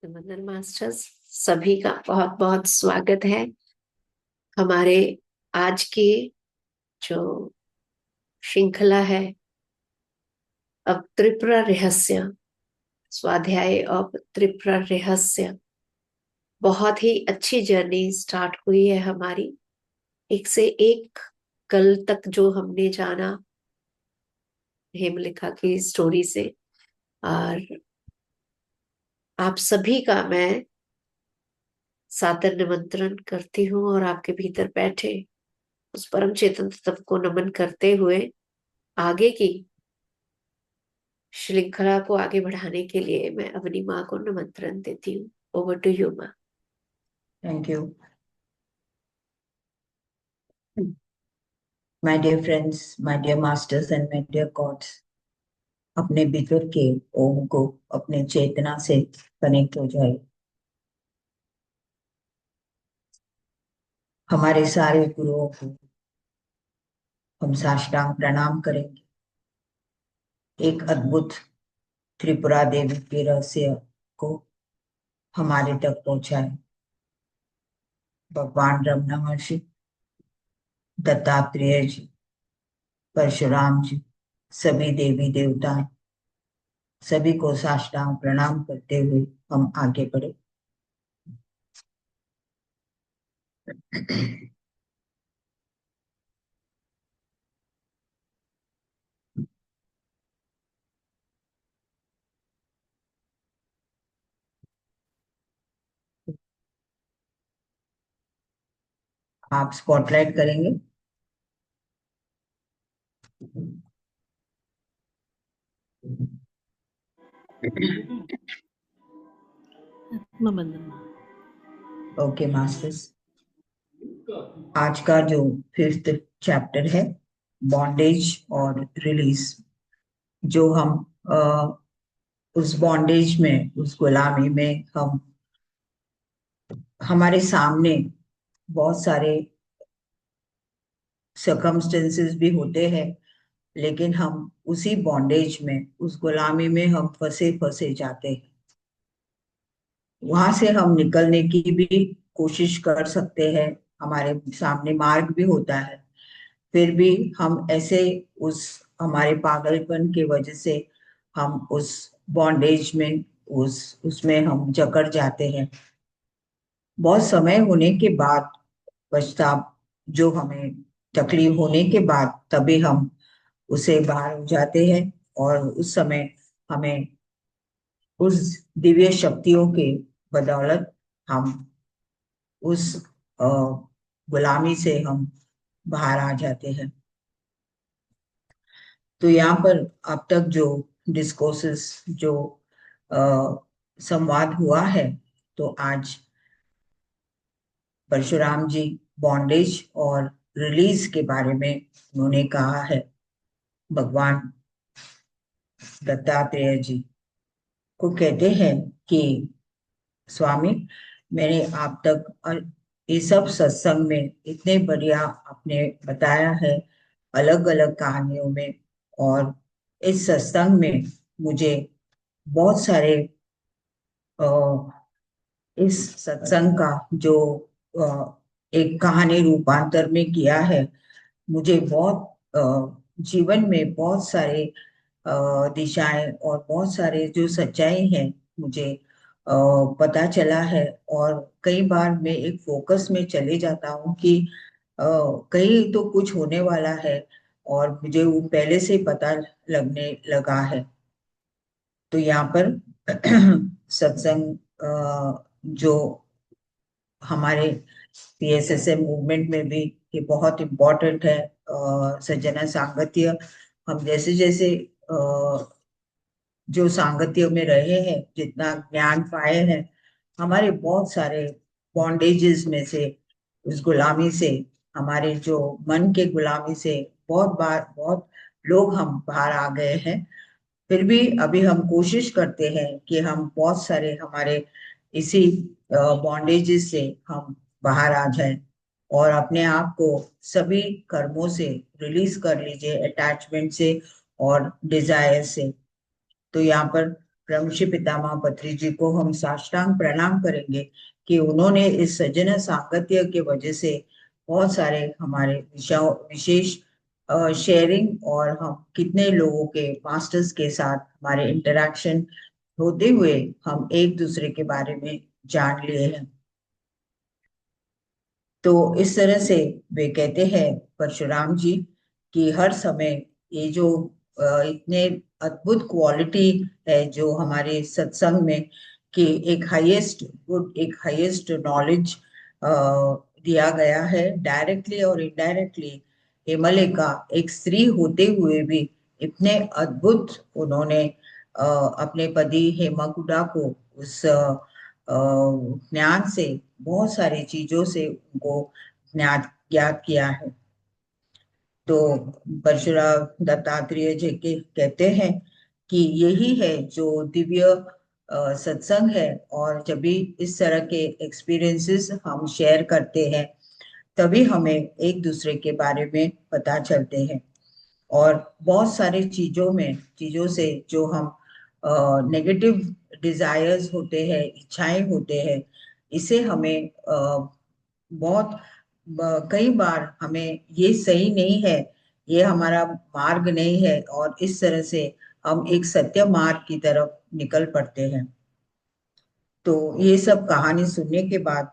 वंदन मास्टर्स, सभी का बहुत बहुत स्वागत है हमारे आज की जो श्रृंखला है। अब त्रिपुरा रहस्य, स्वाध्याय अब त्रिपुरा रहस्य। बहुत ही अच्छी जर्नी स्टार्ट हुई है हमारी। एक से एक कल तक जो हमने जाना हेमलिखा की स्टोरी से, और आप सभी का मैं सादर निमंत्रण करती हूँ और आपके भीतर बैठे उस परम चेतन तत्व को नमन करते हुए आगे की श्रृंखला को आगे बढ़ाने के लिए मैं अपनी माँ को निमंत्रण देती हूँ। ओवर टू यू माँ। Thank you my dear friends, my dear masters and my dear gods. अपने भीतर के ओम को अपने चेतना से कनेक्ट हो जाए। हमारे सारे गुरुओं को हम साष्टांग प्रणाम करेंगे। एक अद्भुत त्रिपुरा देवी के रहस्य को हमारे तक पहुंचाए भगवान रमना महर्षि, दत्तात्रेय जी, परशुराम जी, सभी देवी देवता, सभी को साष्टांग प्रणाम करते हुए हम आगे बढ़े। आप स्पॉटलाइट करेंगे। आत्मबंधन। ओके मास्टर्स, आज का जो फिफ्थ चैप्टर है, बॉन्डेज और रिलीज। जो हम उस बॉन्डेज में, उस गुलामी में हम, हमारे सामने बहुत सारे सर्कमस्टेंसेस भी होते हैं, लेकिन हम उसी बॉन्डेज में, उस गुलामी में हम फंसे फंसे जाते हैं। वहां से हम निकलने की भी कोशिश कर सकते हैं, हमारे सामने मार्ग भी होता है, फिर भी हम ऐसे उस हमारे पागलपन की वजह से हम उस बॉन्डेज में, उसमें हम जकड़ जाते हैं। बहुत समय होने के बाद, पछतावा जो हमें तकलीफ होने के बाद, तभी हम उसे बाहर हो जाते हैं। और उस समय हमें उस दिव्य शक्तियों के बदौलत हम उस अ, गुलामी से हम बाहर आ जाते हैं। तो यहाँ पर अब तक जो डिस्कोर्सेस, जो संवाद हुआ है, तो आज परशुराम जी बॉन्डेज और रिलीज के बारे में उन्होंने कहा है। भगवान दत्तात्रेय जी को कहते हैं कि स्वामी, मैंने आप तक ये सब सत्संग में इतने बढ़िया आपने बताया है, अलग अलग कहानियों में। और इस सत्संग में मुझे बहुत सारे अ, इस सत्संग का जो एक कहानी रूपांतर में किया है, मुझे बहुत जीवन में बहुत सारे दिशाएं और बहुत सारे जो सच्चाई हैं, मुझे पता चला है। और कई बार मैं एक फोकस में चले जाता हूँ कि कहीं तो कुछ होने वाला है, और मुझे वो पहले से पता लगने लगा है। तो यहाँ पर सत्संग जो हमारे पीएसएसएम मूवमेंट में भी ये बहुत इम्पोर्टेंट है। सज्जना सांगत्य, हम जैसे जैसे जो सांगत्य में रहे हैं, जितना ज्ञान पाए हैं, हमारे बहुत सारे बॉन्डेजेस में से, उस गुलामी से, हमारे जो मन के गुलामी से बहुत बार बहुत लोग हम बाहर आ गए हैं। फिर भी अभी हम कोशिश करते हैं कि हम बहुत सारे हमारे इसी बॉन्डेजेस से हम बाहर आ जाएं और अपने आप को सभी कर्मों से रिलीज कर लीजिए, अटैचमेंट से और डिजायर से। तो यहाँ पर ब्रह्मर्षि पितामह पत्री जी को हम साष्टांग प्रणाम करेंगे कि उन्होंने इस सज्जन सांगत्य के वजह से बहुत सारे हमारे विषयों विशेष शेयरिंग, और हम कितने लोगों के मास्टर्स के साथ हमारे इंटरेक्शन होते हुए हम एक दूसरे के बारे में जान लिए हैं। तो इस तरह से वे कहते हैं परशुराम जी कि हर समय ये जो इतने अद्भुत क्वालिटी है जो हमारे सत्संग में, कि एक हाईएस्ट गुड, एक हाईएस्ट नॉलेज दिया गया है डायरेक्टली और इनडायरेक्टली। हिमालय का एक स्त्री होते हुए भी इतने अद्भुत उन्होंने अपने पति हेमाकुटा को उस ज्ञान से, बहुत सारी चीजों से उनको ज्ञात ज्ञात किया है। तो परशुराम दत्तात्रेय जी के कहते हैं कि यही है जो दिव्य सत्संग है। और जब भी इस तरह के एक्सपीरियंसेस हम शेयर करते हैं तभी हमें एक दूसरे के बारे में पता चलते हैं। और बहुत सारी चीजों से जो हम नेगेटिव डिजायर्स होते हैं, इच्छाएं होते हैं, इसे हमें बहुत कई बार हमें ये सही नहीं है, ये हमारा मार्ग नहीं है, और इस तरह से हम एक सत्य मार्ग की तरफ निकल पड़ते हैं। तो ये सब कहानी सुनने के बाद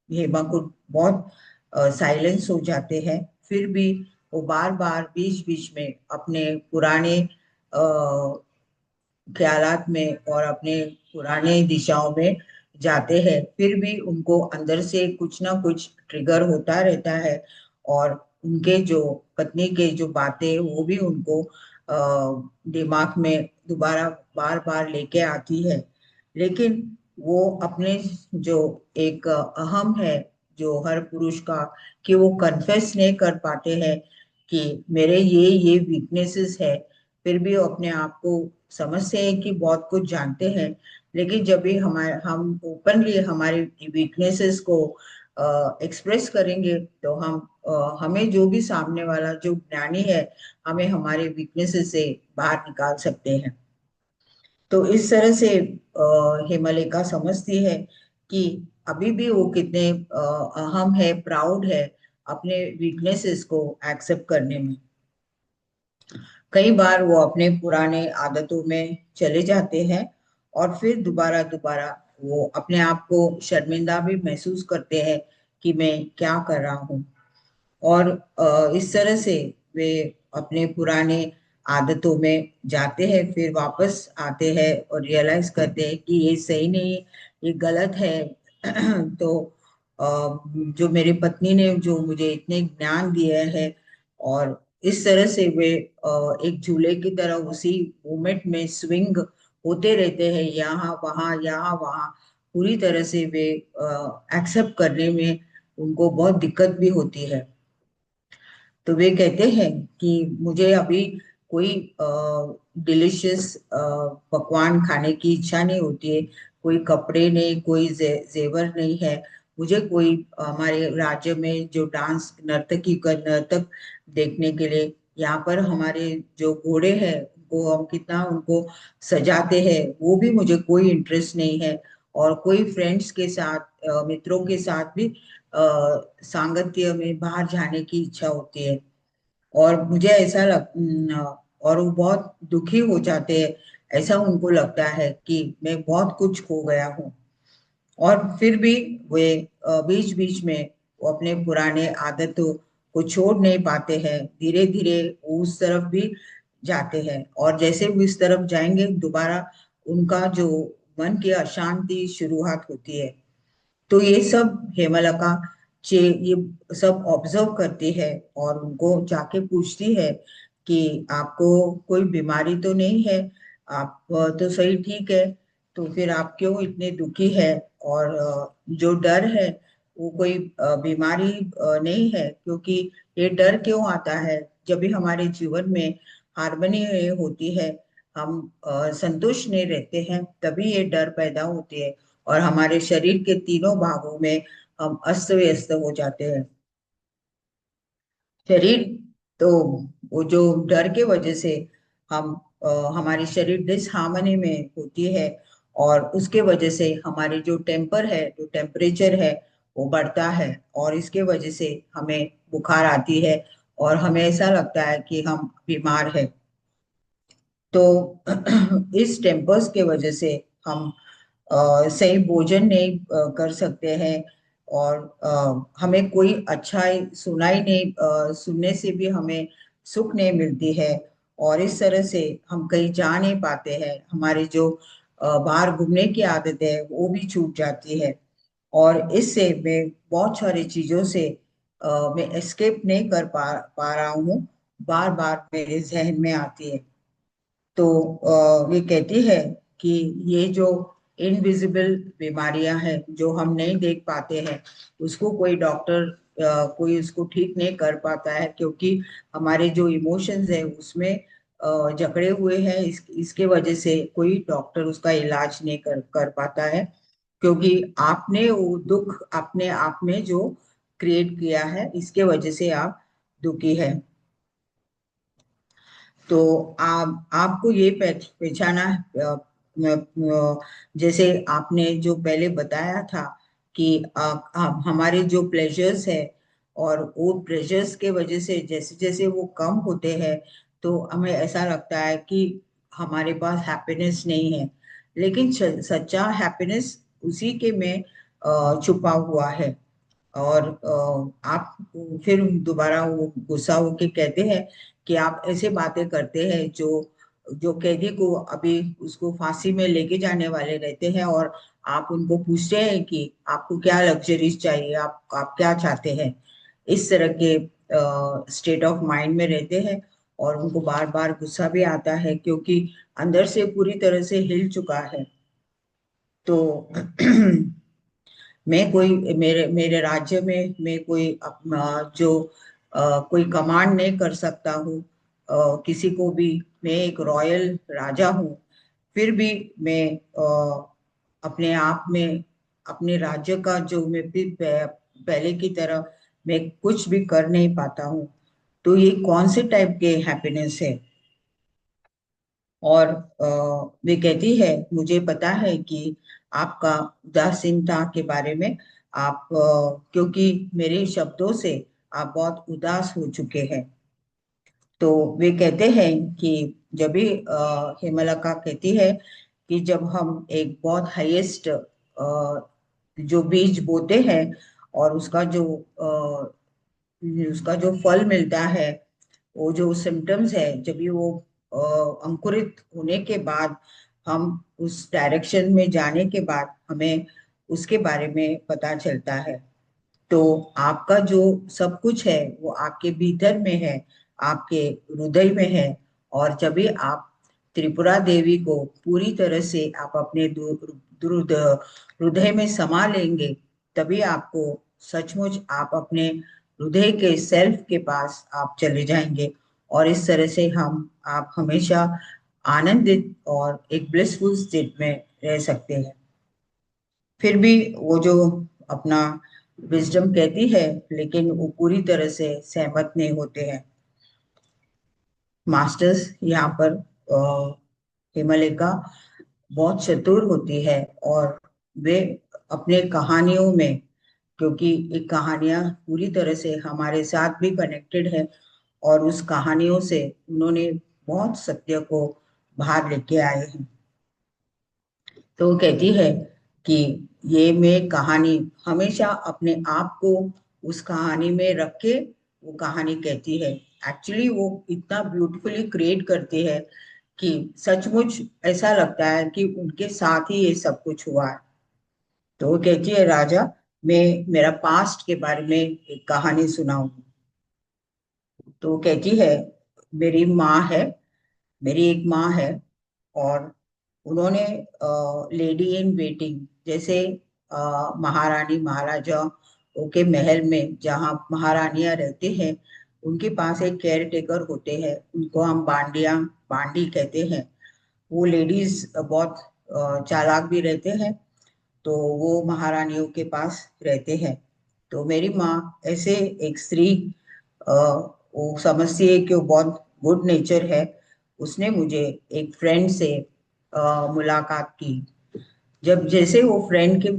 हेमा को बहुत साइलेंस हो जाते हैं। फिर भी वो बार बार बीच बीच में अपने पुराने ख्यालात में और अपने पुराने दिशाओं में जाते हैं। फिर भी उनको अंदर से कुछ ना कुछ ट्रिगर होता रहता है, और उनके जो पत्नी के जो बातें वो भी उनको दिमाग में दोबारा बार बार लेके आती है। लेकिन वो अपने जो एक अहम है जो हर पुरुष का, कि वो कन्फेस नहीं कर पाते हैं कि मेरे ये वीकनेसेस है। फिर भी वो अपने आप को समझते हैं कि बहुत कुछ जानते हैं। लेकिन जब भी हम ओपनली हमारे वीकनेसेस को एक्सप्रेस करेंगे तो हमें जो भी सामने वाला जो ज्ञानी है हमें हमारे वीकनेसेस से बाहर निकाल सकते हैं। तो इस तरह से हेमलेखा समझती है कि अभी भी वो कितने अहम है, प्राउड है अपने वीकनेसेस को एक्सेप्ट करने में। कई बार वो अपने पुराने आदतों में चले जाते हैं, और फिर दोबारा दोबारा वो अपने आप को शर्मिंदा भी महसूस करते हैं कि मैं क्या कर रहा हूँ। और इस तरह से वे अपने पुराने आदतों में जाते हैं, फिर वापस आते हैं और रियलाइज करते हैं कि ये सही नहीं है, ये गलत है। तो जो मेरी पत्नी ने जो मुझे इतने ज्ञान दिया है, और इस तरह से वे एक झूले की तरह उसी मोमेंट में स्विंग होते रहते हैं, यहाँ वहाँ। पूरी तरह से वे एक्सेप्ट करने में उनको बहुत दिक्कत भी होती है। तो वे कहते हैं कि मुझे अभी कोई डिलिशियस पकवान खाने की इच्छा नहीं होती है, कोई कपड़े नहीं, कोई जेवर नहीं है। मुझे कोई हमारे राज्य में जो डांस नर्तकी का नर्तक देखने के लिए, यहाँ पर हमारे जो घोड़े हैं वो हम कितना उनको सजाते हैं, वो भी मुझे कोई इंटरेस्ट नहीं है। और कोई फ्रेंड्स के साथ, मित्रों के साथ भी सांगत्य में बाहर जाने की इच्छा होती है। और मुझे ऐसा और वो बहुत दुखी हो जाते हैं। ऐसा उनको लगता है कि मैं बहुत कुछ खो गया हूँ। और फिर भी वे बीच बीच में वो अपने पुराने आदतों को छोड़ नहीं पाते हैं। धीरे धीरे उस तरफ भी जाते हैं, और जैसे वो इस तरफ जाएंगे दोबारा उनका जो मन की अशांति शुरुआत होती है। तो ये सब हेमलता ये सब ऑब्जर्व करती है, और उनको जाके पूछती है कि आपको कोई बीमारी तो नहीं है, आप तो सही ठीक है, तो फिर आप क्यों इतने दुखी है? और जो डर है वो कोई बीमारी नहीं है, क्योंकि ये डर क्यों आता है? जब भी हमारे जीवन में हार्मनी होती है, हम संतुष्ट नहीं रहते हैं, तभी ये डर पैदा होती है, और हमारे शरीर के तीनों भागों में हम अस्त व्यस्त हो जाते हैं। शरीर तो वो जो डर के वजह से हम हमारी शरीर डिसहार्मनी में होती है, और उसके वजह से हमारी जो टेम्पर है, जो टेम्परेचर है, वो बढ़ता है, और इसके वजह से हमें बुखार आती है, और हमें ऐसा लगता है कि हम बीमार है। तो इस टेम्पर्स के वजह से हम सही भोजन नहीं कर सकते हैं, और हमें कोई अच्छाई सुनाई नहीं, सुनने से भी हमें सुख नहीं मिलती है, और इस तरह से हम कहीं जा नहीं पाते हैं। हमारी जो बाहर घूमने की आदत है वो भी छूट जाती है, और इससे मैं बहुत सारी चीजों से मैं एस्केप नहीं कर पा रहा हूँ, बार बार मेरे जहन में आती है। तो ये कहती है कि ये जो इनविजिबल बीमारियां हैं जो हम नहीं देख पाते हैं, उसको कोई डॉक्टर कोई उसको ठीक नहीं कर पाता है, क्योंकि हमारे जो इमोशंस है उसमें जकड़े हुए हैं। इसके वजह से कोई डॉक्टर उसका इलाज नहीं कर पाता है, क्योंकि आपने वो दुख अपने आप में जो क्रिएट किया है, इसके वजह से आप दुखी है। तो आपको ये पहचाना जैसे आपने जो पहले बताया था कि हमारे जो प्लेजर्स है, और वो प्लेजर्स के वजह से जैसे जैसे वो कम होते हैं, तो हमें ऐसा लगता है कि हमारे पास हैप्पीनेस नहीं है। लेकिन सच्चा हैप्पीनेस उसी के में छुपा हुआ है। और आप फिर दोबारा वो गुस्सा होके कहते हैं कि आप ऐसे बातें करते हैं जो जो कैदी को अभी उसको फांसी में लेके जाने वाले रहते हैं, और आप उनको पूछते हैं कि आपको क्या लग्जरीज चाहिए, आप क्या चाहते हैं। इस तरह के स्टेट ऑफ माइंड में रहते हैं, और उनको बार बार गुस्सा भी आता है, क्योंकि अंदर से पूरी तरह से हिल चुका है। तो मैं कोई मेरे मेरे राज्य में मैं कोई अपना जो कोई कमांड नहीं कर सकता हूँ किसी को भी। मैं एक रॉयल राजा हूँ, फिर भी मैं अपने आप में अपने राज्य का जो मैं भी पहले की तरह मैं कुछ भी कर नहीं पाता हूँ। तो ये कौन से टाइप के हैप्पीनेस है? और वे कहती है, मुझे पता है कि आपका उदासीनता के बारे में आप क्योंकि मेरे शब्दों से आप बहुत उदास हो चुके हैं। तो वे कहते हैं कि जब भी हेमलता कहती है कि जब हम एक बहुत हाईएस्ट जो बीज बोते हैं, और उसका जो फल मिलता है, वो जो सिम्टम्स है, जब भी वो अंकुरित होने के बाद, हम उस डायरेक्शन में जाने के बाद हमें उसके बारे में पता चलता है। तो आपका जो सब कुछ है वो आपके भीतर में है, आपके हृदय में है। और जब भी आप त्रिपुरा देवी को पूरी तरह से आप अपने हृदय में समा लेंगे, तभी आपको सचमुच आप अपने हृदय के सेल्फ के पास आप चले जाएंगे, और इस तरह से हम आप हमेशा आनंदित और एक ब्लिसफुल स्टेट में रह सकते हैं। फिर भी वो जो अपना विजडम कहती है, लेकिन वो पूरी तरह से सहमत नहीं होते हैं। मास्टर्स यहाँ पर हिमालय बहुत चतुर होती है, और वे अपने कहानियों में, क्योंकि ये कहानियां पूरी तरह से हमारे साथ भी कनेक्टेड है, और उस कहानियों से उन्होंने बहुत सत्य को बाहर लेके आए हैं। तो वो कहती है कि ये मैं कहानी हमेशा अपने आप को उस कहानी में रख के वो कहानी कहती है। एक्चुअली वो इतना ब्यूटीफुली क्रिएट करती है कि सचमुच ऐसा लगता है कि उनके साथ ही ये सब कुछ हुआ है। तो वो कहती है, राजा, मैं मेरा पास्ट के बारे में एक कहानी सुनाऊं। तो वो कहती है, मेरी माँ है मेरी एक माँ है, और उन्होंने लेडी इन वेटिंग, जैसे महारानी महाराजा के महल में जहाँ महारानियां रहते हैं, उनके पास एक केयर टेकर होते हैं, उनको हम बांडी कहते हैं। वो लेडीज बहुत चालाक भी रहते हैं, तो वो महारानियों के पास रहते हैं। तो मेरी माँ ऐसे एक स्त्री, वो समझती है कि वो बहुत गुड नेचर है, उसने मुझे एक फ्रेंड से मुलाकात की। जब जैसे वो फ्रेंड के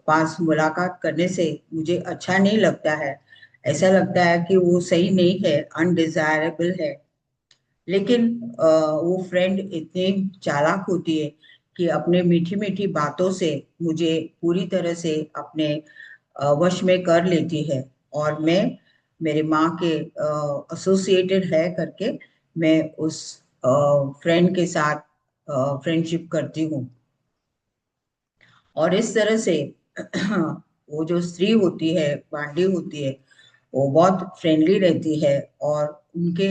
पास मुलाकात करने से मुझे अच्छा नहीं लगता है, ऐसा लगता है कि वो सही नहीं है, अनडिजायरेबल है। लेकिन वो फ्रेंड इतनी चालाक होती है कि अपने मीठी मीठी बातों से मुझे पूरी तरह से अपने वश में कर लेती है। और मैं मेरे माँ के एसोसिएटेड है करके मैं उस फ्रेंड के साथ फ्रेंडशिप करती हूँ। और इस तरह से वो जो स्त्री होती है, बांडी होती है, वो बहुत फ्रेंडली रहती है। और उनके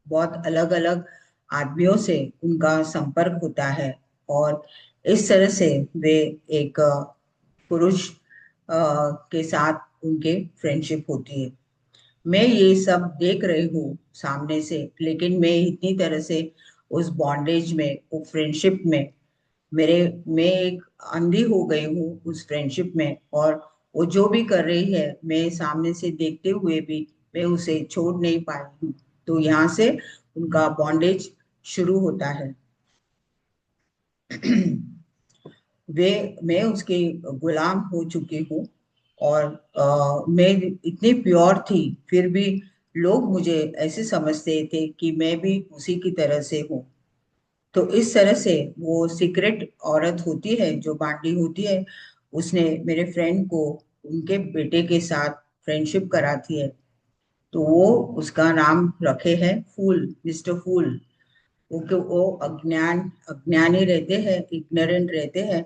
बहुत अलग अलग आदमियों से उनका संपर्क होता है। और इस तरह से वे एक पुरुष के साथ उनके फ्रेंडशिप होती है। मैं ये सब देख रही हूँ सामने से, लेकिन मैं इतनी तरह से उस बॉन्डेज में, वो फ्रेंडशिप में, मेरे मैं एक अंधी हो गई हूँ उस फ्रेंडशिप में। और वो जो भी कर रही है, मैं सामने से देखते हुए भी मैं उसे छोड़ नहीं पाई हूँ। तो यहाँ से उनका बॉन्डेज शुरू होता है। वे मैं उसकी गुलाम हो चुकी हूँ। और मैं इतनी प्योर थी, फिर भी लोग मुझे ऐसे समझते थे कि मैं भी उसी की तरह से हूँ। तो इस तरह से वो सीक्रेट औरत होती है जो बांडी होती है, उसने मेरे फ्रेंड को उनके बेटे के साथ फ्रेंडशिप कराती है। तो वो उसका नाम रखे हैं फूल, मिस्टर फूल। वो अज्ञानी रहते हैं, इग्नोरेंट रहते हैं।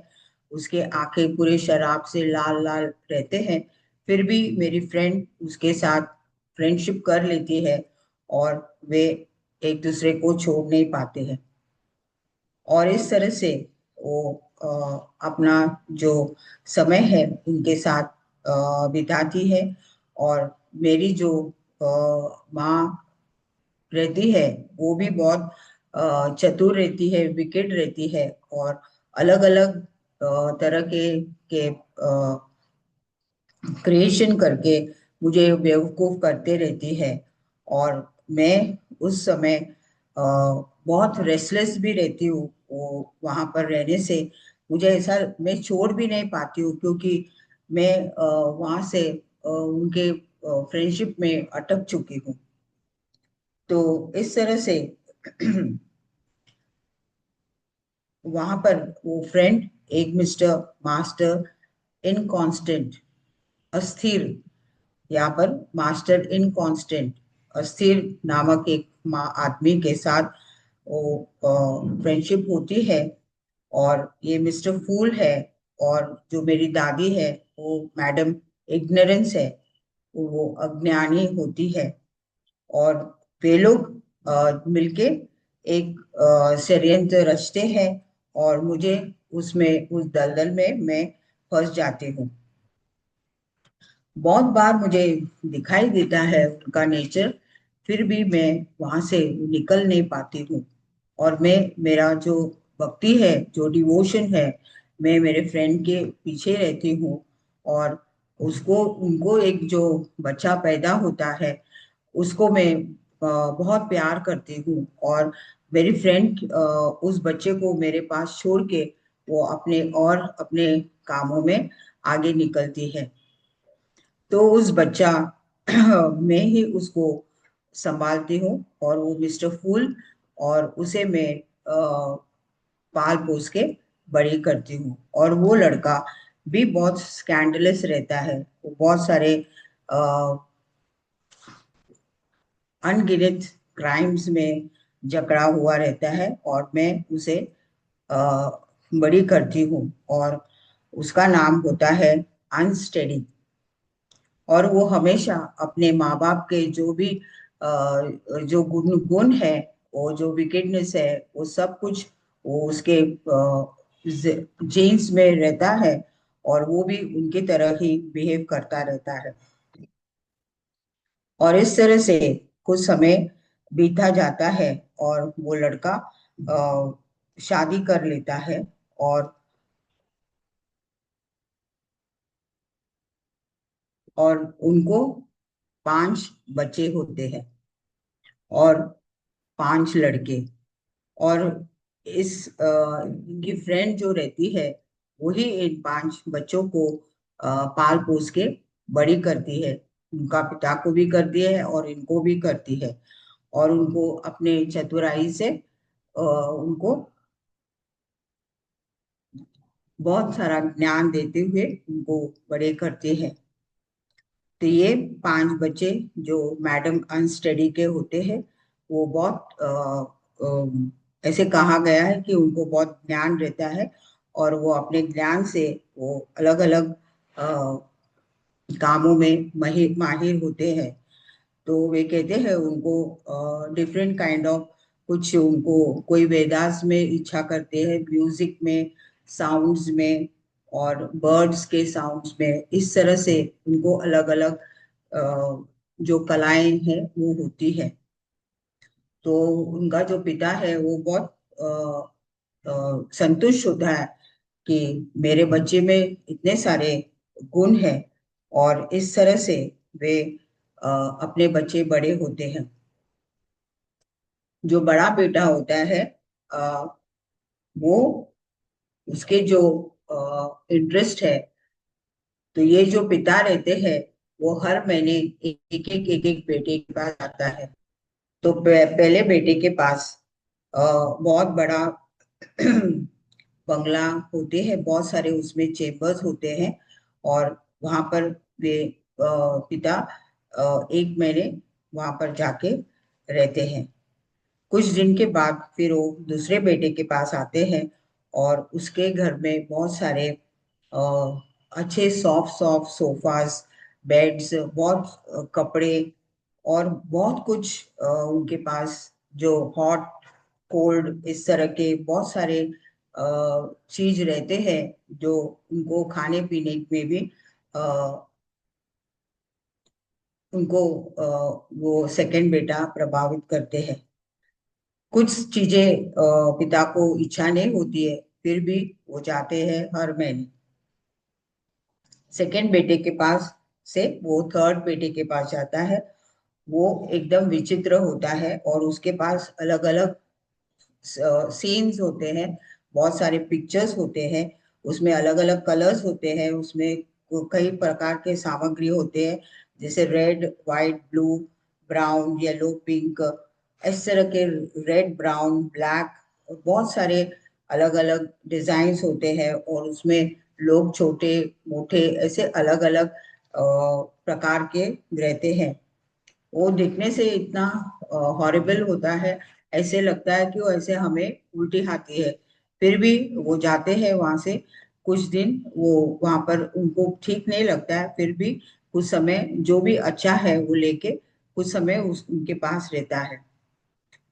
उसके आंखें पूरे शराब से लाल लाल रहते हैं। फिर भी मेरी फ्रेंड उसके साथ फ्रेंडशिप कर लेती है। और वे एक दूसरे को छोड़ नहीं पाते हैं। और इस तरह से वो अपना जो समय है उनके साथ बिताती है। और मेरी जो माँ रहती है, वो भी बहुत चतुर रहती है, विकेट रहती है। और अलग अलग तरह के क्रिएशन करके मुझे बेवकूफ करते रहती है। और मैं उस समय बहुत रेस्टलेस भी रहती हूँ। वो वहां पर रहने से मुझे ऐसा, मैं छोड़ भी नहीं पाती हूँ, क्योंकि मैं वहां से उनके फ्रेंडशिप में अटक चुकी हूँ। तो इस तरह से वहां पर वो फ्रेंड, एक मिस्टर मास्टर इनकांस्टेंट, अस्थिर, यहाँ पर मास्टर इनकांस्टेंट, अस्थिर नामक एक आदमी के साथ वो फ्रेंडशिप होती है। और ये मिस्टर फूल है। और जो मेरी दादी है, वो मैडम इग्नोरेंस है, वो अज्ञानी होती है। और वे लोग मिलके एक षड्यंत्र रचते हैं। और मुझे उसमें, उस दलदल में मैं फंस जाती हूँ। बहुत बार मुझे दिखाई देता है उनका नेचर, फिर भी मैं वहां से निकल नहीं पाती हूँ। और मैं, मेरा जो भक्ति है, जो डिवोशन है, मैं मेरे फ्रेंड के पीछे रहती हूँ। और उसको, उनको एक जो बच्चा पैदा होता है, उसको मैं बहुत प्यार करती हूँ। और मेरी फ्रेंड उस बच्चे को मेरे पास छोड़ के वो अपने कामों में आगे निकलती है। तो उस बच्चा मैं ही उसको संभालती हूँ। और वो मिस्टर फूल, और उसे मैं पाल पोस के बड़ी करती हूँ। और वो लड़का भी बहुत स्कैंडलस रहता है। वो बहुत सारे अनगिनत क्राइम्स में जकड़ा हुआ रहता है। और मैं उसे अ, बड़ी करती हूँ। और उसका नाम होता है अनस्टेडी। और वो हमेशा अपने माँ बाप के जो भी जो गुण गुण है, वो जो विकेटनेस है, वो सब कुछ वो उसके जीन्स में रहता है। और वो भी उनकी तरह ही बिहेव करता रहता है। और इस तरह से कुछ समय बीता जाता है। और वो लड़का शादी कर लेता है। और उनको 5 बच्चे होते हैं। और 5 लड़के। और इनकी फ्रेंड जो रहती है वही इन 5 बच्चों को पाल पोस के बड़ी करती है। उनका पिता को भी करती है और इनको भी करती है, और उनको अपने चतुराई से उनको बहुत सारा ज्ञान देते हुए उनको बड़े करते हैं। तो ये 5 बच्चे जो मैडम अनस्टडी के होते हैं, वो बहुत ऐसे कहा गया है कि उनको बहुत ज्ञान रहता है, और वो अपने ज्ञान से वो अलग अलग कामों में माहिर माहिर होते हैं। तो वे कहते हैं उनको डिफरेंट काइंड ऑफ, कुछ उनको कोई वेदास में इच्छा करते हैं, म्यूजिक में, साउंड्स में, और बर्ड्स के साउंड्स में। इस तरह से उनको अलग अलग जो कलाएं हैं वो होती है। तो उनका जो पिता है वो बहुत संतुष्ट होता है कि मेरे बच्चे में इतने सारे गुण हैं, और इस तरह से वे अपने बच्चे बड़े होते हैं। जो बड़ा बेटा होता है अ, वो उसके जो इंटरेस्ट है, तो ये जो पिता रहते हैं वो हर महीने एक एक बेटे के पास आता है। तो पहले बेटे के पास बहुत बड़ा बंगला होते हैं, बहुत सारे उसमें चेम्बर्स होते हैं, और वहां पर वे पिता 1 महीने वहां पर जाके रहते हैं। कुछ दिन के बाद फिर वो दूसरे बेटे के पास आते हैं, और उसके घर में बहुत सारे अच्छे सॉफ्ट सॉफ्ट सोफास, बेड्स, बहुत कपड़े, और बहुत कुछ उनके पास जो हॉट कोल्ड इस तरह के बहुत सारे चीज रहते हैं, जो उनको खाने पीने में भी अ, उनको वो सेकंड बेटा प्रभावित करते हैं। कुछ चीजें पिता को इच्छा नहीं होती है, फिर भी वो जाते हैं हर महीने सेकंड बेटे के पास से वो थर्ड बेटे के पास जाता है। वो एकदम विचित्र होता है, और उसके पास अलग अलग सीन्स होते हैं, बहुत सारे पिक्चर्स होते हैं, उसमें अलग अलग कलर्स होते हैं, उसमें कई प्रकार के सामग्री होते हैं, जैसे red, white, blue, brown, yellow, pink, इस तरह के रेड, ब्राउन, ब्लैक, बहुत सारे अलग अलग डिजाइन्स होते हैं, और उसमें लोग छोटे मोटे ऐसे अलग अलग प्रकार के रहते हैं। वो दिखने से इतना हॉरिबल होता है, ऐसे लगता है कि वो ऐसे हमें उल्टी आती है। फिर भी वो जाते हैं वहां से कुछ दिन, वो वहां पर उनको ठीक नहीं लगता है, फिर भी कुछ समय जो भी अच्छा है वो लेके कुछ समय उनके पास रहता है।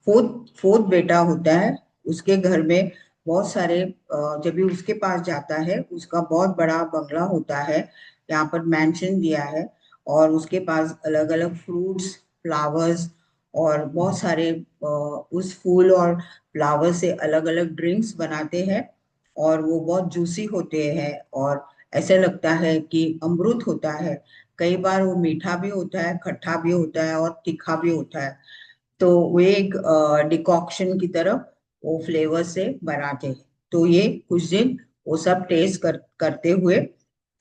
फोर्थ फोर्थ बेटा होता है, उसके घर में बहुत सारे जब भी उसके पास जाता है, उसका बहुत बड़ा बंगला होता है, यहाँ पर मैंशन दिया है, और उसके पास अलग अलग फ्रूट्स, फ्लावर्स, और बहुत सारे उस फूल और फ्लावर से अलग अलग ड्रिंक्स बनाते हैं, और वो बहुत जूसी होते हैं, और ऐसे लगता है कि अमृत होता है। कई बार वो मीठा भी होता है, खट्टा भी होता है, और तीखा भी होता है। तो वो एक डिकॉक्शन की तरफ वो फ्लेवर से बनाते हैं। तो ये कुछ दिन वो सब टेस्ट करते हुए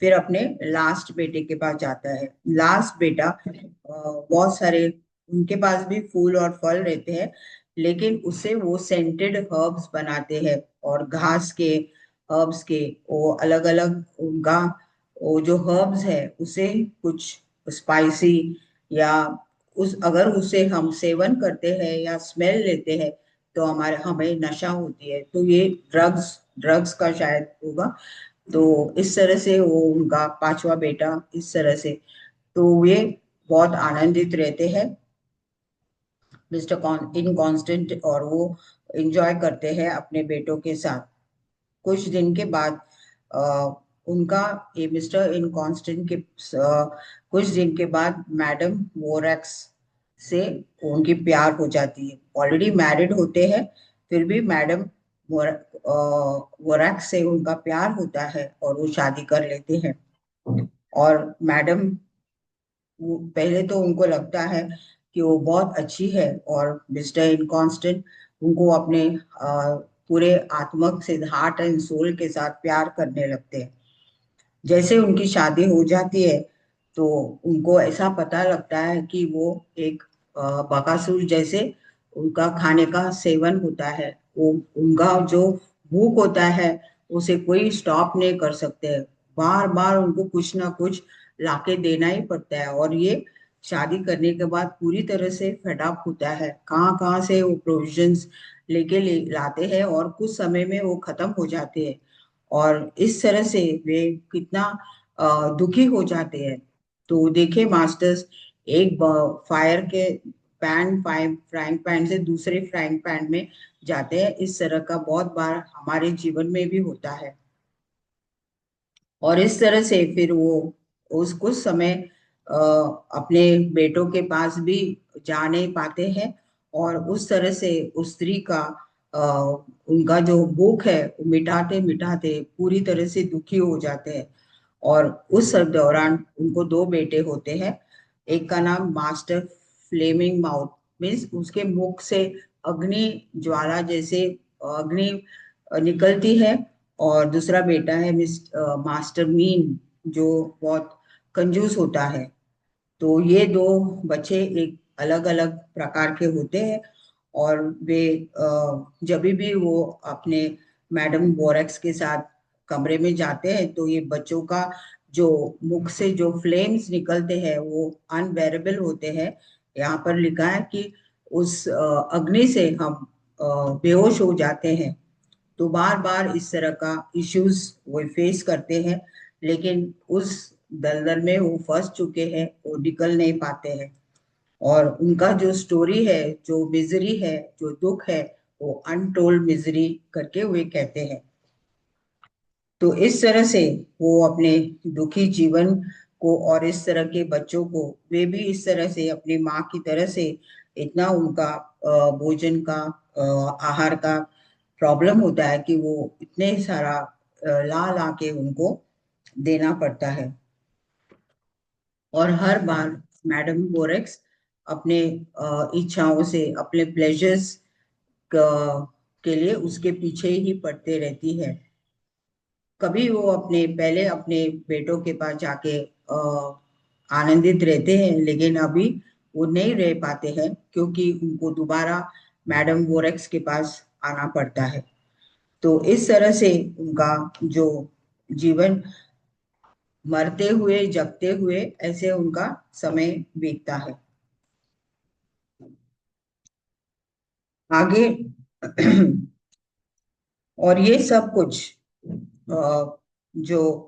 फिर अपने लास्ट बेटे के पास जाता है। लास्ट बेटा बहुत सारे उनके पास भी फूल और फल रहते हैं, लेकिन उससे वो सेंटेड हर्ब्स बनाते हैं, और घास के हर्ब्स के वो अलग अलग उनका वो जो हर्ब्स है उसे कुछ स्पाइसी, या उस अगर उसे हम सेवन करते हैं या स्मेल लेते हैं तो हमारे हमें नशा होती है। तो ये ड्रग्स ड्रग्स का शायद होगा। तो इस तरह से वो उनका पांचवा बेटा इस तरह से, तो ये बहुत आनंदित रहते हैं मिस्टर इनकॉन्स्टेंट, और वो इंजॉय करते हैं अपने बेटों के साथ। कुछ दिन के बाद अ, उनका ये मिस्टर इनकॉन्स्टेंट के कुछ दिन के बाद मैडम वोरैक्स से उनकी प्यार हो जाती है। ऑलरेडी मैरिड होते हैं, फिर भी मैडम वोरैक्स से उनका प्यार होता है, और वो शादी कर लेते हैं। और मैडम पहले तो उनको लगता है कि वो बहुत अच्छी है, और मिस्टर इनकॉन्स्टेंट उनको अपने पूरे आत्मक से, हार्ट एंड सोल के साथ प्यार करने लगते हैं। जैसे उनकी शादी हो जाती है तो उनको ऐसा पता लगता है कि वो एक बकासुर जैसे उनका खाने का सेवन होता है। वो उनका जो भूख होता है उसे कोई स्टॉप नहीं कर सकते। बार बार उनको कुछ ना कुछ लाके देना ही पड़ता है, और ये शादी करने के बाद पूरी तरह से फेड अप होता है। कहाँ कहाँ से वो प्रोविजंस लेके लाते हैं और कुछ समय में वो खत्म हो जाते हैं, और इस तरह से वे कितना दुखी हो जाते हैं। तो देखिए मास्टर्स, एक फायर के फ्राइंग पैन से दूसरे फ्राइंग पैन में जाते हैं। इस तरह का बहुत बार हमारे जीवन में भी होता है, और इस तरह से फिर वो उस कुछ समय अपने बेटों के पास भी जा नहीं पाते हैं, और उस तरह से उस स्त्री का अ, उनका जो भूख है वो मिटाते मिटाते पूरी तरह से दुखी हो जाते हैं। और उस दौरान उनको दो बेटे होते हैं। एक का नाम मास्टर फ्लेमिंग माउथ, मीन्स उसके मुख से अग्नि ज्वाला जैसे अग्नि निकलती है। और दूसरा बेटा है मास्टर मीन, जो बहुत कंजूस होता है। तो ये दो बच्चे एक अलग अलग प्रकार के होते हैं, और वे जब भी वो अपने मैडम बोरेक्स के साथ कमरे में जाते हैं तो ये बच्चों का जो मुख से जो फ्लेम्स निकलते हैं वो अनबेरेबल होते हैं। यहाँ पर लिखा है कि उस अग्नि से हम बेहोश हो जाते हैं। तो बार बार इस तरह का इश्यूज वो फेस करते हैं, लेकिन उस दलदल में वो फंस चुके हैं, वो निकल नहीं पाते हैं। और उनका जो स्टोरी है, जो मिजरी है, जो दुख है, वो अनटोल्ड मिजरी करके वे कहते हैं। तो इस तरह से वो अपने दुखी जीवन को, और इस तरह के बच्चों को, वे भी इस तरह से अपनी माँ की तरह से इतना उनका भोजन का, आहार का प्रॉब्लम होता है कि वो इतने सारा ला ला के उनको देना पड़ता है। और हर बार मैडम बोरेक्स अपने इच्छाओं से, अपने प्लेजर्स के लिए उसके पीछे ही पड़ते रहती है। कभी वो अपने पहले अपने बेटों के पास जाके आनंदित रहते हैं, लेकिन अभी वो नहीं रह पाते हैं क्योंकि उनको दोबारा मैडम वोरेक्स के पास आना पड़ता है। तो इस तरह से उनका जो जीवन, मरते हुए जगते हुए, ऐसे उनका समय बीतता है। आगे और ये सब कुछ जो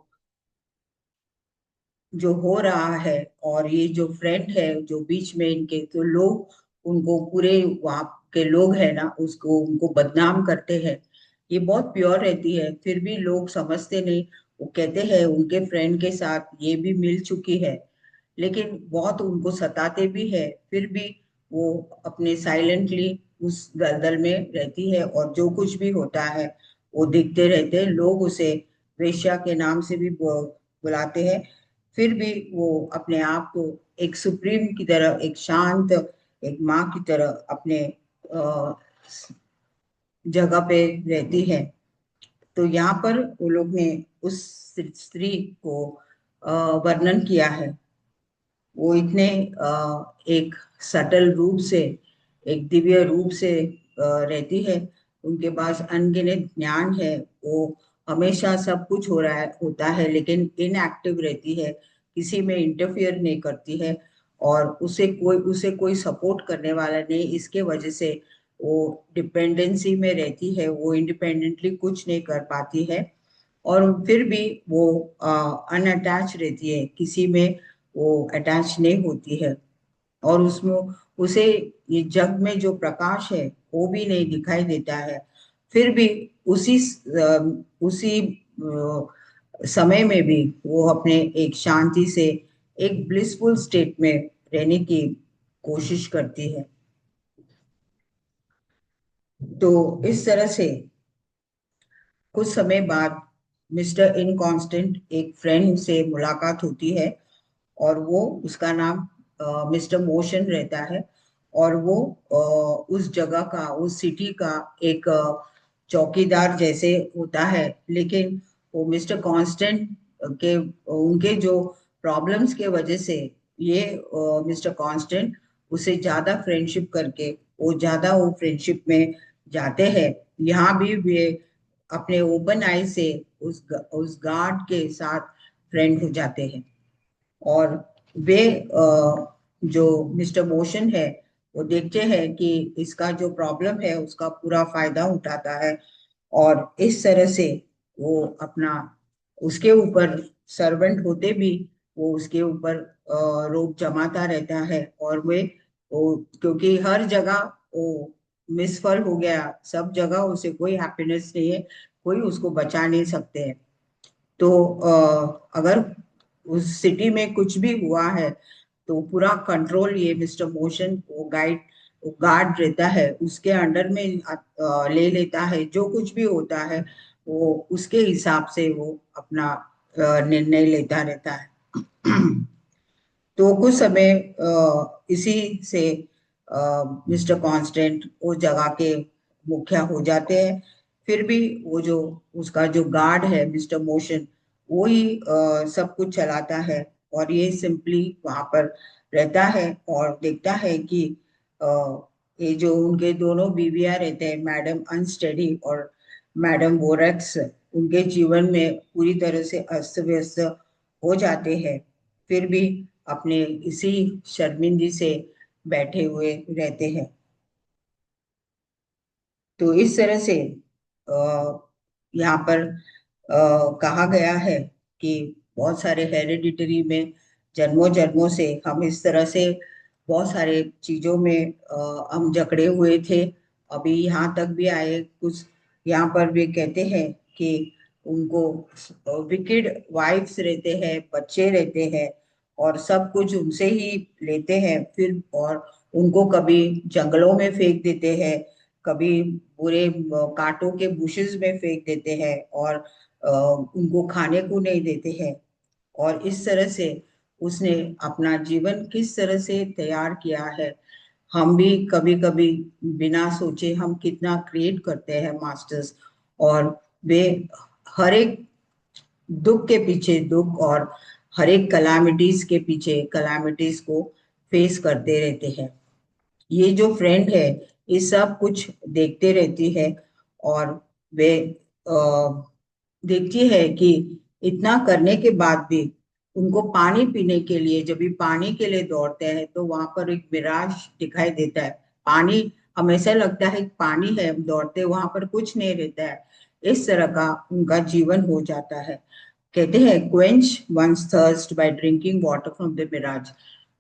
जो हो रहा है, और ये जो फ्रेंड है जो बीच में इनके, तो लोग उनको पूरे वहां के लोग है ना उसको उनको बदनाम करते हैं। ये बहुत प्योर रहती है फिर भी लोग समझते नहीं। वो कहते हैं उनके फ्रेंड के साथ ये भी मिल चुकी है, लेकिन बहुत उनको सताते भी है, फिर भी वो अपने साइलेंटली उस दलदल में रहती है, और जो कुछ भी होता है वो देखते रहते हैं। लोग उसे वेश्या के नाम से भी बुलाते हैं, फिर भी वो अपने आप को एक सुप्रीम की तरह, एक शांत, एक माँ की तरह अपने जगह पे रहती है। तो यहाँ पर वो लोग ने उस स्त्री को वर्णन किया है। वो इतने एक सटल रूप से, एक दिव्य रूप से रहती है। उनके पास अनगिनत ज्ञान है। वो हमेशा सब कुछ हो रहा है होता है लेकिन इनएक्टिव रहती है, किसी में इंटरफियर नहीं करती है, और उसे कोई सपोर्ट करने वाला नहीं। इसके वजह से वो डिपेंडेंसी में रहती है, वो इंडिपेंडेंटली कुछ नहीं कर पाती है, और फिर भी वो अनअटैच रहती है, किसी में वो अटैच नहीं होती है। और उसमें उसे ये जग में जो प्रकाश है वो भी नहीं दिखाई देता है। फिर भी उसी समय में भी वो अपने एक शांति से, एक ब्लिसफुल स्टेट में रहने की कोशिश करती है। तो इस तरह से कुछ समय बाद मिस्टर इनकॉन्स्टेंट एक फ्रेंड से मुलाकात होती है, और वो उसका नाम मिस्टर मोशन रहता है। और वो उस जगह का, उस सिटी का एक चौकीदार जैसे होता है। लेकिन वो मिस्टर कांस्टेंट के उनके जो प्रॉब्लम्स के वजह से ये मिस्टर कांस्टेंट उसे ज्यादा फ्रेंडशिप करके वो ज्यादा वो फ्रेंडशिप में जाते हैं। यहाँ भी वे अपने ओपन आई से उस गार्ड के साथ फ्रेंड हो जाते हैं। और वे जो मिस्टर मोशन है वो देखते हैं कि इसका जो प्रॉब्लम है उसका पूरा फायदा उठाता है। और इस तरह से वो अपना उसके ऊपर सर्वेंट होते भी वो उसके ऊपर रोब जमाता रहता है। और वो क्योंकि हर जगह वो मिसफल हो गया, सब जगह उसे कोई हैप्पीनेस नहीं है, कोई उसको बचा नहीं सकते हैं। तो अगर उस सिटी में कुछ भी हुआ है तो पूरा कंट्रोल ये मिस्टर मोशन वो गार्ड रहता है उसके अंडर में ले लेता है। जो कुछ भी होता है वो उसके हिसाब से वो अपना निर्णय लेता रहता है। तो कुछ समय इसी से मिस्टर कांस्टेंट उस जगह के मुखिया हो जाते हैं। फिर भी वो जो उसका जो गार्ड है मिस्टर मोशन वो ही सब कुछ चलाता है। और ये सिंपली वहां पर रहता है और देखता है कि अ, ये जो उनके दोनों बीवियां रहते हैं, मैडम अनस्टेडी और मैडम वोरेक्स, उनके जीवन में पूरी तरह से अस्त व्यस्त हो जाते हैं। फिर भी अपने इसी शर्मिंदी से बैठे हुए रहते हैं। तो इस तरह से यहाँ पर कहा गया है कि बहुत सारे हेरिडिटरी में जन्मों जन्मों से हम इस तरह से बहुत सारे चीजों में हम जकड़े हुए थे। अभी यहाँ तक भी आए कुछ। यहाँ पर भी कहते हैं कि उनको विकेड वाइफ्स रहते हैं, बच्चे रहते हैं और सब कुछ उनसे ही लेते हैं। फिर और उनको कभी जंगलों में फेंक देते हैं, कभी पूरे कांटों के बुशेस में फेंक देते हैं और उनको खाने को नहीं देते हैं। और इस तरह से उसने अपना जीवन किस तरह से तैयार किया है। हम भी कभी कभी बिना सोचे हम कितना क्रिएट करते हैं मास्टर्स। और वे हर एक दुख के पीछे दुख और हर एक कलामिटीज के पीछे कलामिटीज को फेस करते रहते हैं। ये जो फ्रेंड है ये सब कुछ देखते रहती है। और वे देखती है कि इतना करने के बाद भी उनको पानी पीने के लिए, जब भी पानी के लिए दौड़ते हैं तो वहां पर एक मिराज दिखाई देता है। पानी हमेशा लगता है कि पानी है, दौड़ते वहां पर कुछ नहीं रहता है। इस तरह का उनका जीवन हो जाता है। कहते हैं quench one's thirst by drinking water from the mirage.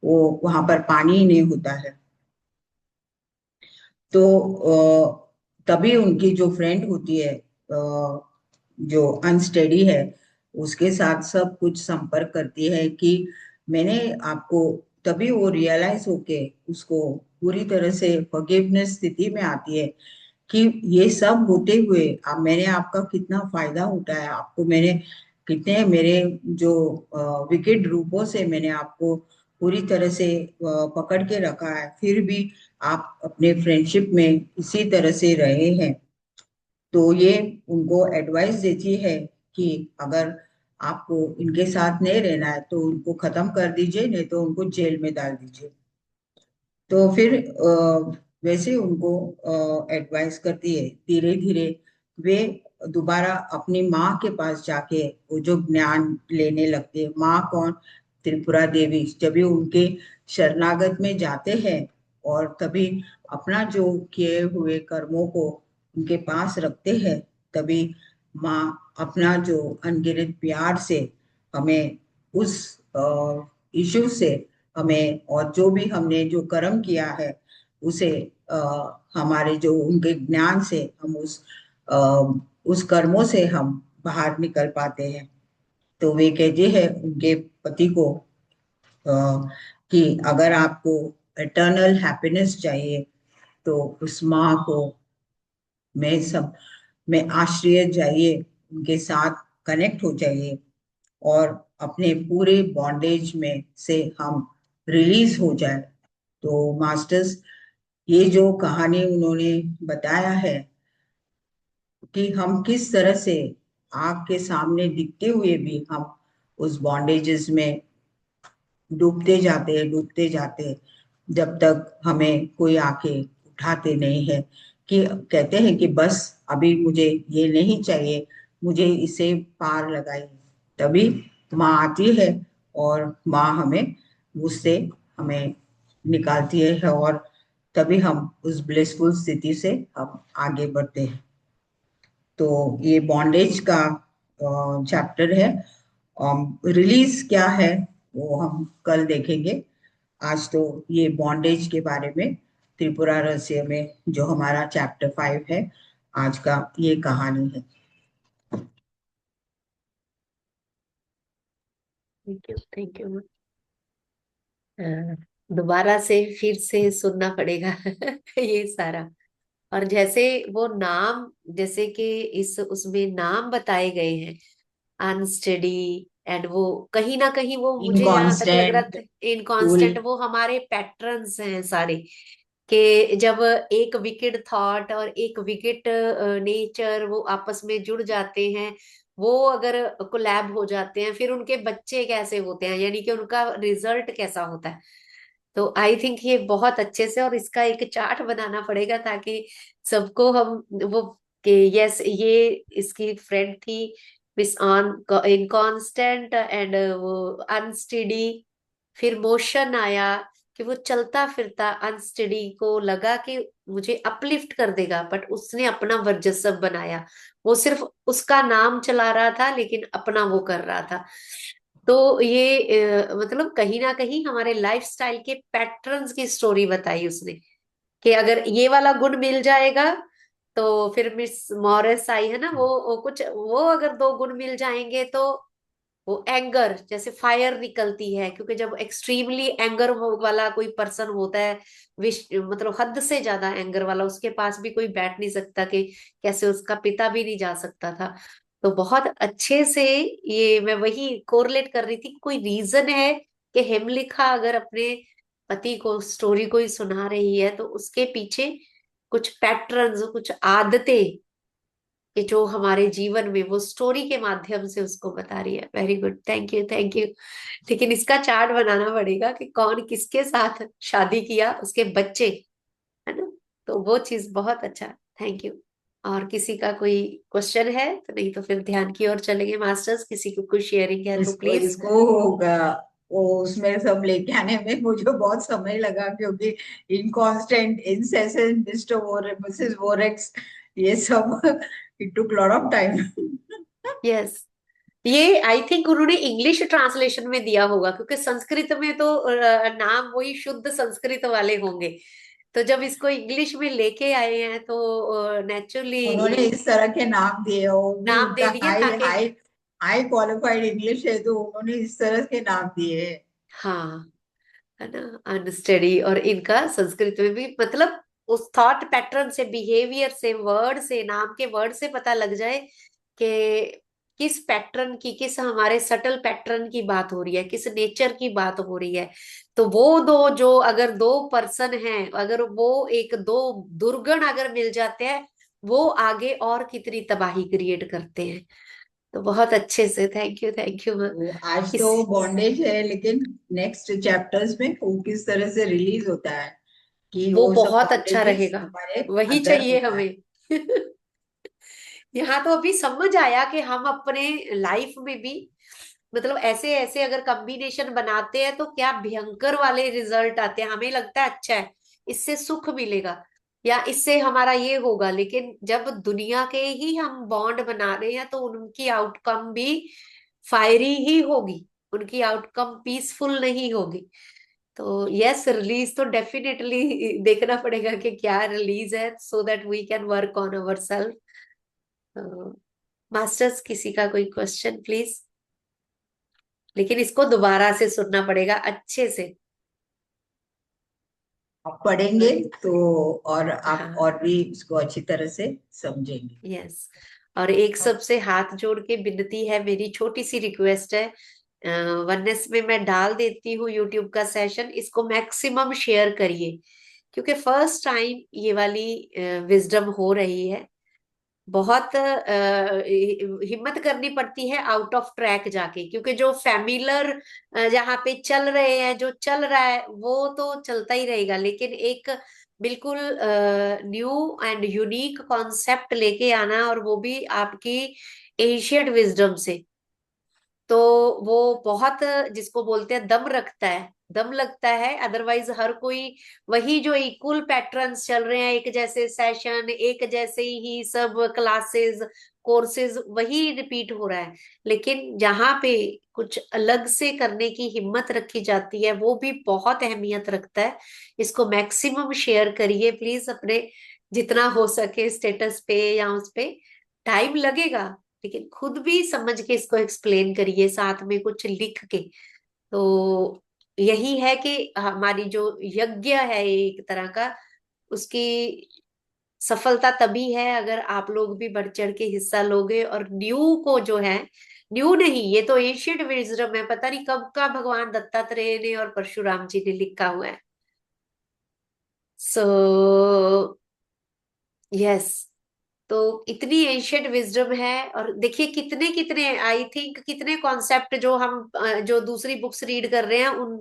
वो वहां पर पानी ही नहीं होता है। तो तभी उनकी जो फ्रेंड होती है जो अनस्टेडी है उसके साथ सब कुछ संपर्क करती है कि मैंने आपको, तभी वो रियलाइज होके उसको पूरी तरह से फॉरगिवनेस स्थिति में आती है कि ये सब होते हुए अब मैंने आपका कितना फायदा उठाया, आपको मैंने कितने मेरे जो विकेट रूपों से मैंने आपको पूरी तरह से पकड़ के रखा है, फिर भी आप अपने फ्रेंडशिप में इसी तरह से रहे हैं। तो ये उनको एडवाइस देती है कि अगर आपको इनके साथ नहीं रहना है तो उनको खत्म कर दीजिए, नहीं तो उनको जेल में डाल दीजिए। तो फिर वैसे उनको एडवाइस करती है। धीरे धीरे वे दोबारा अपनी माँ के पास जाके वो जो ज्ञान लेने लगते हैं। माँ कौन? त्रिपुरा देवी। जब भी उनके शरणागत में जाते हैं और तभी अपना जो किए हुए कर्मों को उनके पास रखते हैं, तभी माँ अपना जो अनगिनत प्यार से हमें उस इशू से हमें, और जो भी हमने जो कर्म किया है उसे हमारे जो उनके ज्ञान से हम अ, उस कर्मों से हम बाहर निकल पाते हैं। तो वे कहते हैं उनके पति को अ, कि अगर आपको इटर्नल हैप्पीनेस चाहिए तो उस माँ को में आश्रय जाइए, उनके साथ कनेक्ट हो जाइए और अपने पूरे बॉन्डेज में से हम रिलीज हो जाए। तो मास्टर्स ये जो कहानी उन्होंने बताया है कि हम किस तरह से आग के सामने दिखते हुए भी हम उस बॉन्डेजेस में डूबते जाते हैं, जब तक हमें कोई आके उठाते नहीं है। कि कहते हैं कि बस अभी मुझे ये नहीं चाहिए, मुझे इसे पार लगाइए, तभी माँ आती है और माँ हमें उससे हमें निकालती है, और तभी हम उस ब्लिसफुल स्थिति से हम आगे बढ़ते हैं। तो ये बॉन्डेज का चैप्टर है। रिलीज क्या है वो हम कल देखेंगे। आज तो ये बॉन्डेज के बारे में त्रिपुरा रहस्य में जो हमारा चैप्टर 5 है, आज का ये कहानी है। Thank you, thank you. दोबारा से फिर से सुनना पड़ेगा ये सारा। और जैसे वो नाम, जैसे कि इस उसमें नाम बताए गए हैं, अनस्टडी, एंड वो कहीं ना कहीं वो मुझे जहां तक लग रहा इनकांस्टेंट, था कूल। इनकांस्टेंट, वो हमारे पैटर्न्स हैं सारे। कि जब एक विकेट थॉट और एक विकेट नेचर वो आपस में जुड़ जाते हैं, वो अगर कोलैब हो जाते हैं, फिर उनके बच्चे कैसे होते हैं, यानी कि उनका रिजल्ट कैसा होता है। तो आई थिंक ये बहुत अच्छे से, और इसका एक चार्ट बनाना पड़ेगा ताकि सबको हम वो, कि यस ये इसकी फ्रेंड थी, मिस ऑन इनकांस्टेंट एंड वो अनस्टेडी, फिर मोशन आया कि वो चलता फिरता अनस्टेडी को लगा कि मुझे अपलिफ्ट कर देगा, बट उसने अपना वर्चस्व बनाया। वो सिर्फ उसका नाम चला रहा था लेकिन अपना वो कर रहा था। तो ये मतलब कहीं ना कहीं हमारे लाइफस्टाइल के पैटर्न्स की स्टोरी बताई उसने, कि अगर ये वाला गुण मिल जाएगा तो फिर मिस मॉरिस आई है ना, वो कुछ वो अगर दो गुण मिल जाएंगे तो वो एंगर जैसे फायर निकलती है, क्योंकि जब एक्सट्रीमली एंगर वाला कोई पर्सन होता है, मतलब हद से ज्यादा एंगर वाला, उसके पास भी कोई बैठ नहीं सकता, कि कैसे उसका पिता भी नहीं जा सकता था। तो बहुत अच्छे से ये मैं वही कोरिलेट कर रही थी, कोई रीजन है कि हेमलिखा अगर अपने पति को स्टोरी को ही सुना रही है, तो उसके पीछे कुछ पैटर्न्स, कुछ आदतें कि जो हमारे जीवन में वो स्टोरी के माध्यम से उसको बता रही है। Very good, thank you, thank you. लेकिन इसका चार्ट बनाना पड़ेगा कि कौन किसके साथ शादी किया, उसके बच्चे, है ना। तो वो चीज बहुत अच्छा, थैंक यू। और किसी का कोई क्वेश्चन है तो, नहीं तो फिर ध्यान की ओर चलेंगे मास्टर्स, किसी को कुछ शेयरिंग है तो इसको प्लीज। इसको होगा, वो उसमें सब लेके आने में मुझे बहुत समय लगा, क्योंकि इनकांस्टेंट, इनसेसेंट, मिस्टर मिसेस वोरेक्स, ये सब it took lot of time. Yes, ये आई थिंक उन्होंने इंग्लिश ट्रांसलेशन में दिया होगा, क्योंकि संस्कृत में तो नाम वही शुद्ध संस्कृत वाले होंगे। तो जब इसको इंग्लिश में लेके आए हैं तो उन्होंने नेचुरली इस तरह के नाम दिए, वो भी नाम दे उनका दिए हाई ताकि, हाई हाई क्वालिफाइड इंग्लिश है, तो उन्होंने इस तरह के नाम दिए हैं। हाँ, है ना, अनस्टडी। और इनका संस्कृत में भी मतलब उस थॉट पैटर्न से, बिहेवियर से, वर्ड से, नाम के वर्ड से पता लग जाए कि किस पैटर्न की, किस हमारे सटल पैटर्न की बात हो रही है, किस नेचर की बात हो रही है। तो वो दो, जो अगर दो पर्सन हैं, अगर वो एक दो दुर्गुण अगर मिल जाते हैं, वो आगे और कितनी तबाही क्रिएट करते हैं। तो बहुत अच्छे से, thank you, thank you ma'am. तो आज तो इस बॉन्डेज है, लेकिन नेक्स्ट चैप्टर्स में वो किस तरह से रिलीज होता है, कि वो वो सब बहुत अच्छा बॉन्डेजेस रहेगा, हमारे वही अंदर चाहिए होता है। हमें यहाँ तो अभी समझ आया कि हम अपने लाइफ में भी मतलब ऐसे ऐसे अगर कॉम्बिनेशन बनाते हैं तो क्या भयंकर वाले रिजल्ट आते हैं। हमें लगता है अच्छा है, इससे सुख मिलेगा या इससे हमारा ये होगा, लेकिन जब दुनिया के ही हम बॉन्ड बना रहे हैं तो उनकी आउटकम भी फायरी ही होगी, उनकी आउटकम पीसफुल नहीं होगी। तो यस, रिलीज तो डेफिनेटली देखना पड़ेगा कि क्या रिलीज है, so that we can work on our self. Masters, किसी का कोई क्वेश्चन प्लीज। लेकिन इसको दोबारा से सुनना पड़ेगा अच्छे से। आप पढ़ेंगे तो, और आप हाँ, और भी इसको अच्छी तरह से समझेंगे। यस। और एक सबसे हाथ जोड़ के विनती है, मेरी छोटी सी रिक्वेस्ट है, वननेस में मैं डाल देती हूँ यूट्यूब का सेशन, इसको मैक्सिमम शेयर करिए, क्योंकि फर्स्ट टाइम ये वाली विजडम हो रही है। बहुत हिम्मत करनी पड़ती है आउट ऑफ ट्रैक जाके, क्योंकि जो फैमिलर जहाँ पे चल रहे हैं, जो चल रहा है वो तो चलता ही रहेगा, लेकिन एक बिल्कुल न्यू एंड यूनिक कॉन्सेप्ट लेके आना, और वो भी आपकी एशियड विजडम से, तो वो बहुत, जिसको बोलते हैं दम रखता है, दम लगता है। अदरवाइज हर कोई वही जो इक्वल पैटर्न्स चल रहे हैं, एक जैसे सेशन, एक जैसे ही सब क्लासेस, कोर्सेज, वही रिपीट हो रहा है। लेकिन जहाँ पे कुछ अलग से करने की हिम्मत रखी जाती है, वो भी बहुत अहमियत रखता है। इसको मैक्सिमम शेयर करिए प्लीज अपने, जितना हो सके स्टेटस पे या उस पे। टाइम लगेगा, लेकिन खुद भी समझ के इसको एक्सप्लेन करिए, साथ में कुछ लिख के। तो यही है कि हमारी जो यज्ञ है एक तरह का, उसकी सफलता तभी है अगर आप लोग भी बढ़ चढ़ के हिस्सा लोगे। और न्यू को जो है, न्यू नहीं, ये तो एशियंट विजडम है, पता नहीं कब का भगवान दत्तात्रेय ने और परशुराम जी ने लिखा हुआ है। सो यस, तो इतनी एंशियंट विजडम है। और देखिए कितने कितने, आई थिंक कितने कॉन्सेप्ट जो हम जो दूसरी बुक्स रीड कर रहे हैं उन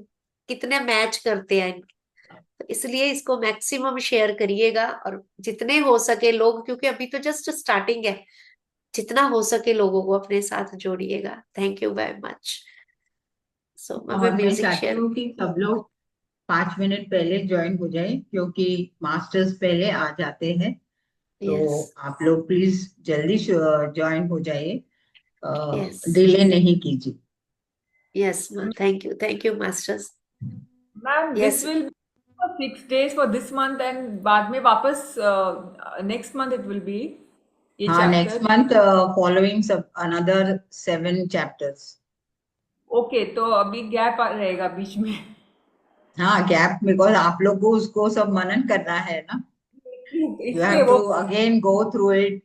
कितने मैच करते हैं। तो इसलिए इसको मैक्सिमम शेयर करिएगा, और जितने हो सके लोग, क्योंकि अभी तो जस्ट स्टार्टिंग है, जितना हो सके लोगों को अपने साथ जोड़िएगा। Thank you very much. So मैं और मैं म्यूजिक चाहती शेयर। हूँ कि सब लोग 5 मिनट पहले ज्वाइन हो जाए, क्योंकि मास्टर्स पहले आ जाते हैं। यस, तो आप लोग प्लीज जल्दी ज्वाइन हो जाइए, यस, डिले नहीं कीजिए। Yes ma'am, thank you masters. Ma'am yes, this will for 6 days for this month and बाद में वापस next month it will be ये हाँ, chapter. नेक्स्ट मंथ फॉलोइंग सब अनदर 7 चैप्टर्स। ओके, तो अभी गैप रहेगा बीच में। हाँ, गैप, बिकॉज आप लोग को उसको सब मनन करना है ना। यू इसलिए हैव टू वो again go through it.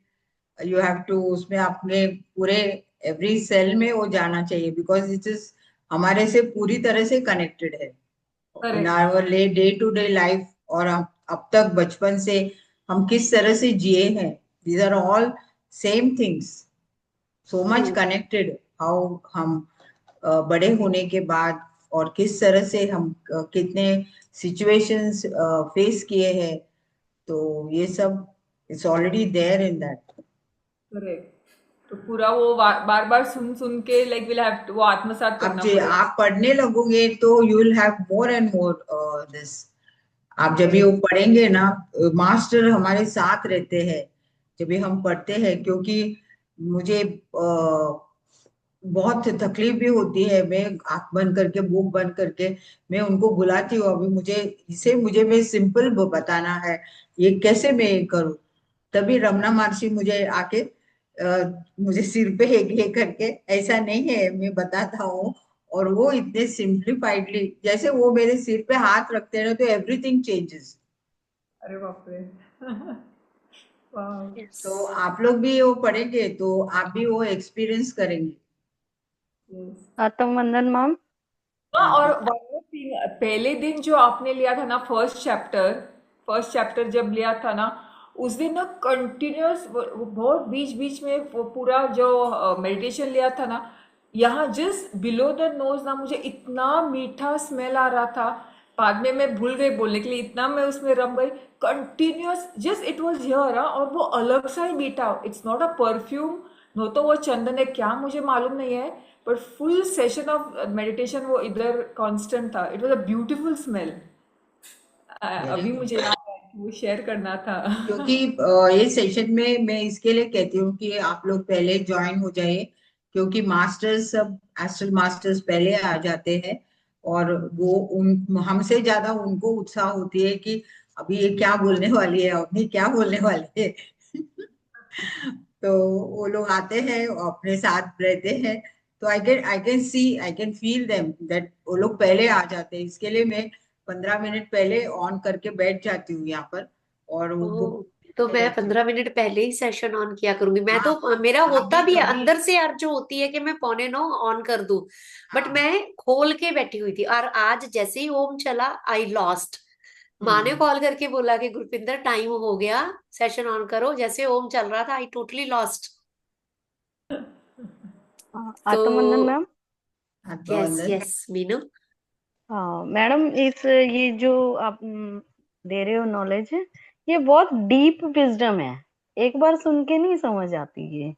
You have to उसमें अपने पूरे एवरी सेल में वो जाना चाहिए, बिकॉज इट इज हमारे से पूरी तरह से कनेक्टेड है in correct. Our day to day life. और अब तक बचपन से हम किस तरह से जिए हैं, these are all same things, so much true, connected. How हम बड़े होने के बाद और किस तरह से हम कितने सिचुएशंस फेस किए हैं, तो ये सब it's already there in that. Correct. तो पूरा वो बार बार सुन सुन के लाइक विल हैव वो आत्मसात अब करना जो पड़ेगा। आप पढ़ने लगोगे तो you will have more and more this. आप जब भी वो करेक्ट। पढ़ेंगे ना, मास्टर हमारे साथ रहते हैं जब भी हम पढ़ते हैं। क्योंकि मुझे बहुत तकलीफ भी होती है, मैं आंख बंद करके बुक बंद करके मैं उनको बुलाती हूँ, अभी मुझे इसे मुझे मैं सिंपल बताना है, ये कैसे मैं करूँ। तभी रमना महर्षि मुझे आके मुझे सिर पे ये करके, ऐसा नहीं है मैं बताता हूँ। और वो इतने सिंप्लीफाइडली, जैसे वो मेरे सिर पे हाथ रखते हैं ना, तो एवरीथिंग चेंजेस। अरे बाप रे। वाह। यस। तो आप लोग भी वो पढ़ेंगे तो आप भी वो एक्सपीरियंस करेंगे। यस। आत्म वंदन मैम। हाँ, हाँ और हाँ। one more thing, पहले दिन जो आपने लिया था ना फर्स्ट चैप्टर जब लिया था ना, उस दिन ना कंटिन्यूअस बहुत बीच बीच में वो पूरा जो मेडिटेशन लिया था ना, यहाँ जस्ट बिलो द नोज ना मुझे इतना मीठा स्मेल आ रहा था। बाद में मैं भूल गई बोलने के लिए, इतना मैं उसमें रम गई। Continuous just it was here, और वो अलग सा ही मीठा, it's not a perfume, no तो वो चंदन है क्या मुझे मालूम नहीं है, पर फुल सेशन ऑफ मेडिटेशन वो इधर कांस्टेंट था। It was a beautiful smell. Very अभी गुड। मुझे याद है कि वो शेयर करना था। क्योंकि ये सेशन में मैं इसके लिए कहती हूँ कि आप लोग पहले ज्वाइन हो जाइए, क्योंकि मास्टर्स सब एस्ट्रल मास्टर्स पहले आ जाते हैं। और वो उन हमसे ज्यादा उनको उत्साह होती है कि अभी ये क्या बोलने वाली है, अभी क्या बोलने वाली है। तो वो लोग आते हैं और अपने साथ रहते हैं। तो I can see, I can feel them that वो लोग पहले आ जाते हैं। इसके लिए मैं 15 मिनट पहले ऑन करके बैठ जाती हूँ यहाँ पर, और वो बुक ओ, तो मैं रहती हूँ। 15 मिनट पहले ही सेशन ऑन किया करूंगी। मैं हाँ, तो, मेरा आप होता भी भी है कभी। अंदर से अर्ज होती है कि मैं 8:45 ऑन कर दूं, बट हाँ मैं खोल के बैठी हुई थी। और आज जैसे ही ओम चला, आई लॉस्ट, माँ ने हम्म। कॉल करके बोला कि गुरपिंदर टाइम हो गया, सेशन ऑन करो। जैसे ओम चल रहा था, आई टोटली लॉस्ट। तो आत्मवंदन मैम। यस आत्मवंदन। यस मीनू। हाँ मैडम, इस ये जो आप दे रहे हो नॉलेज, ये बहुत डीप विजडम है। एक बार सुन के नहीं समझ आती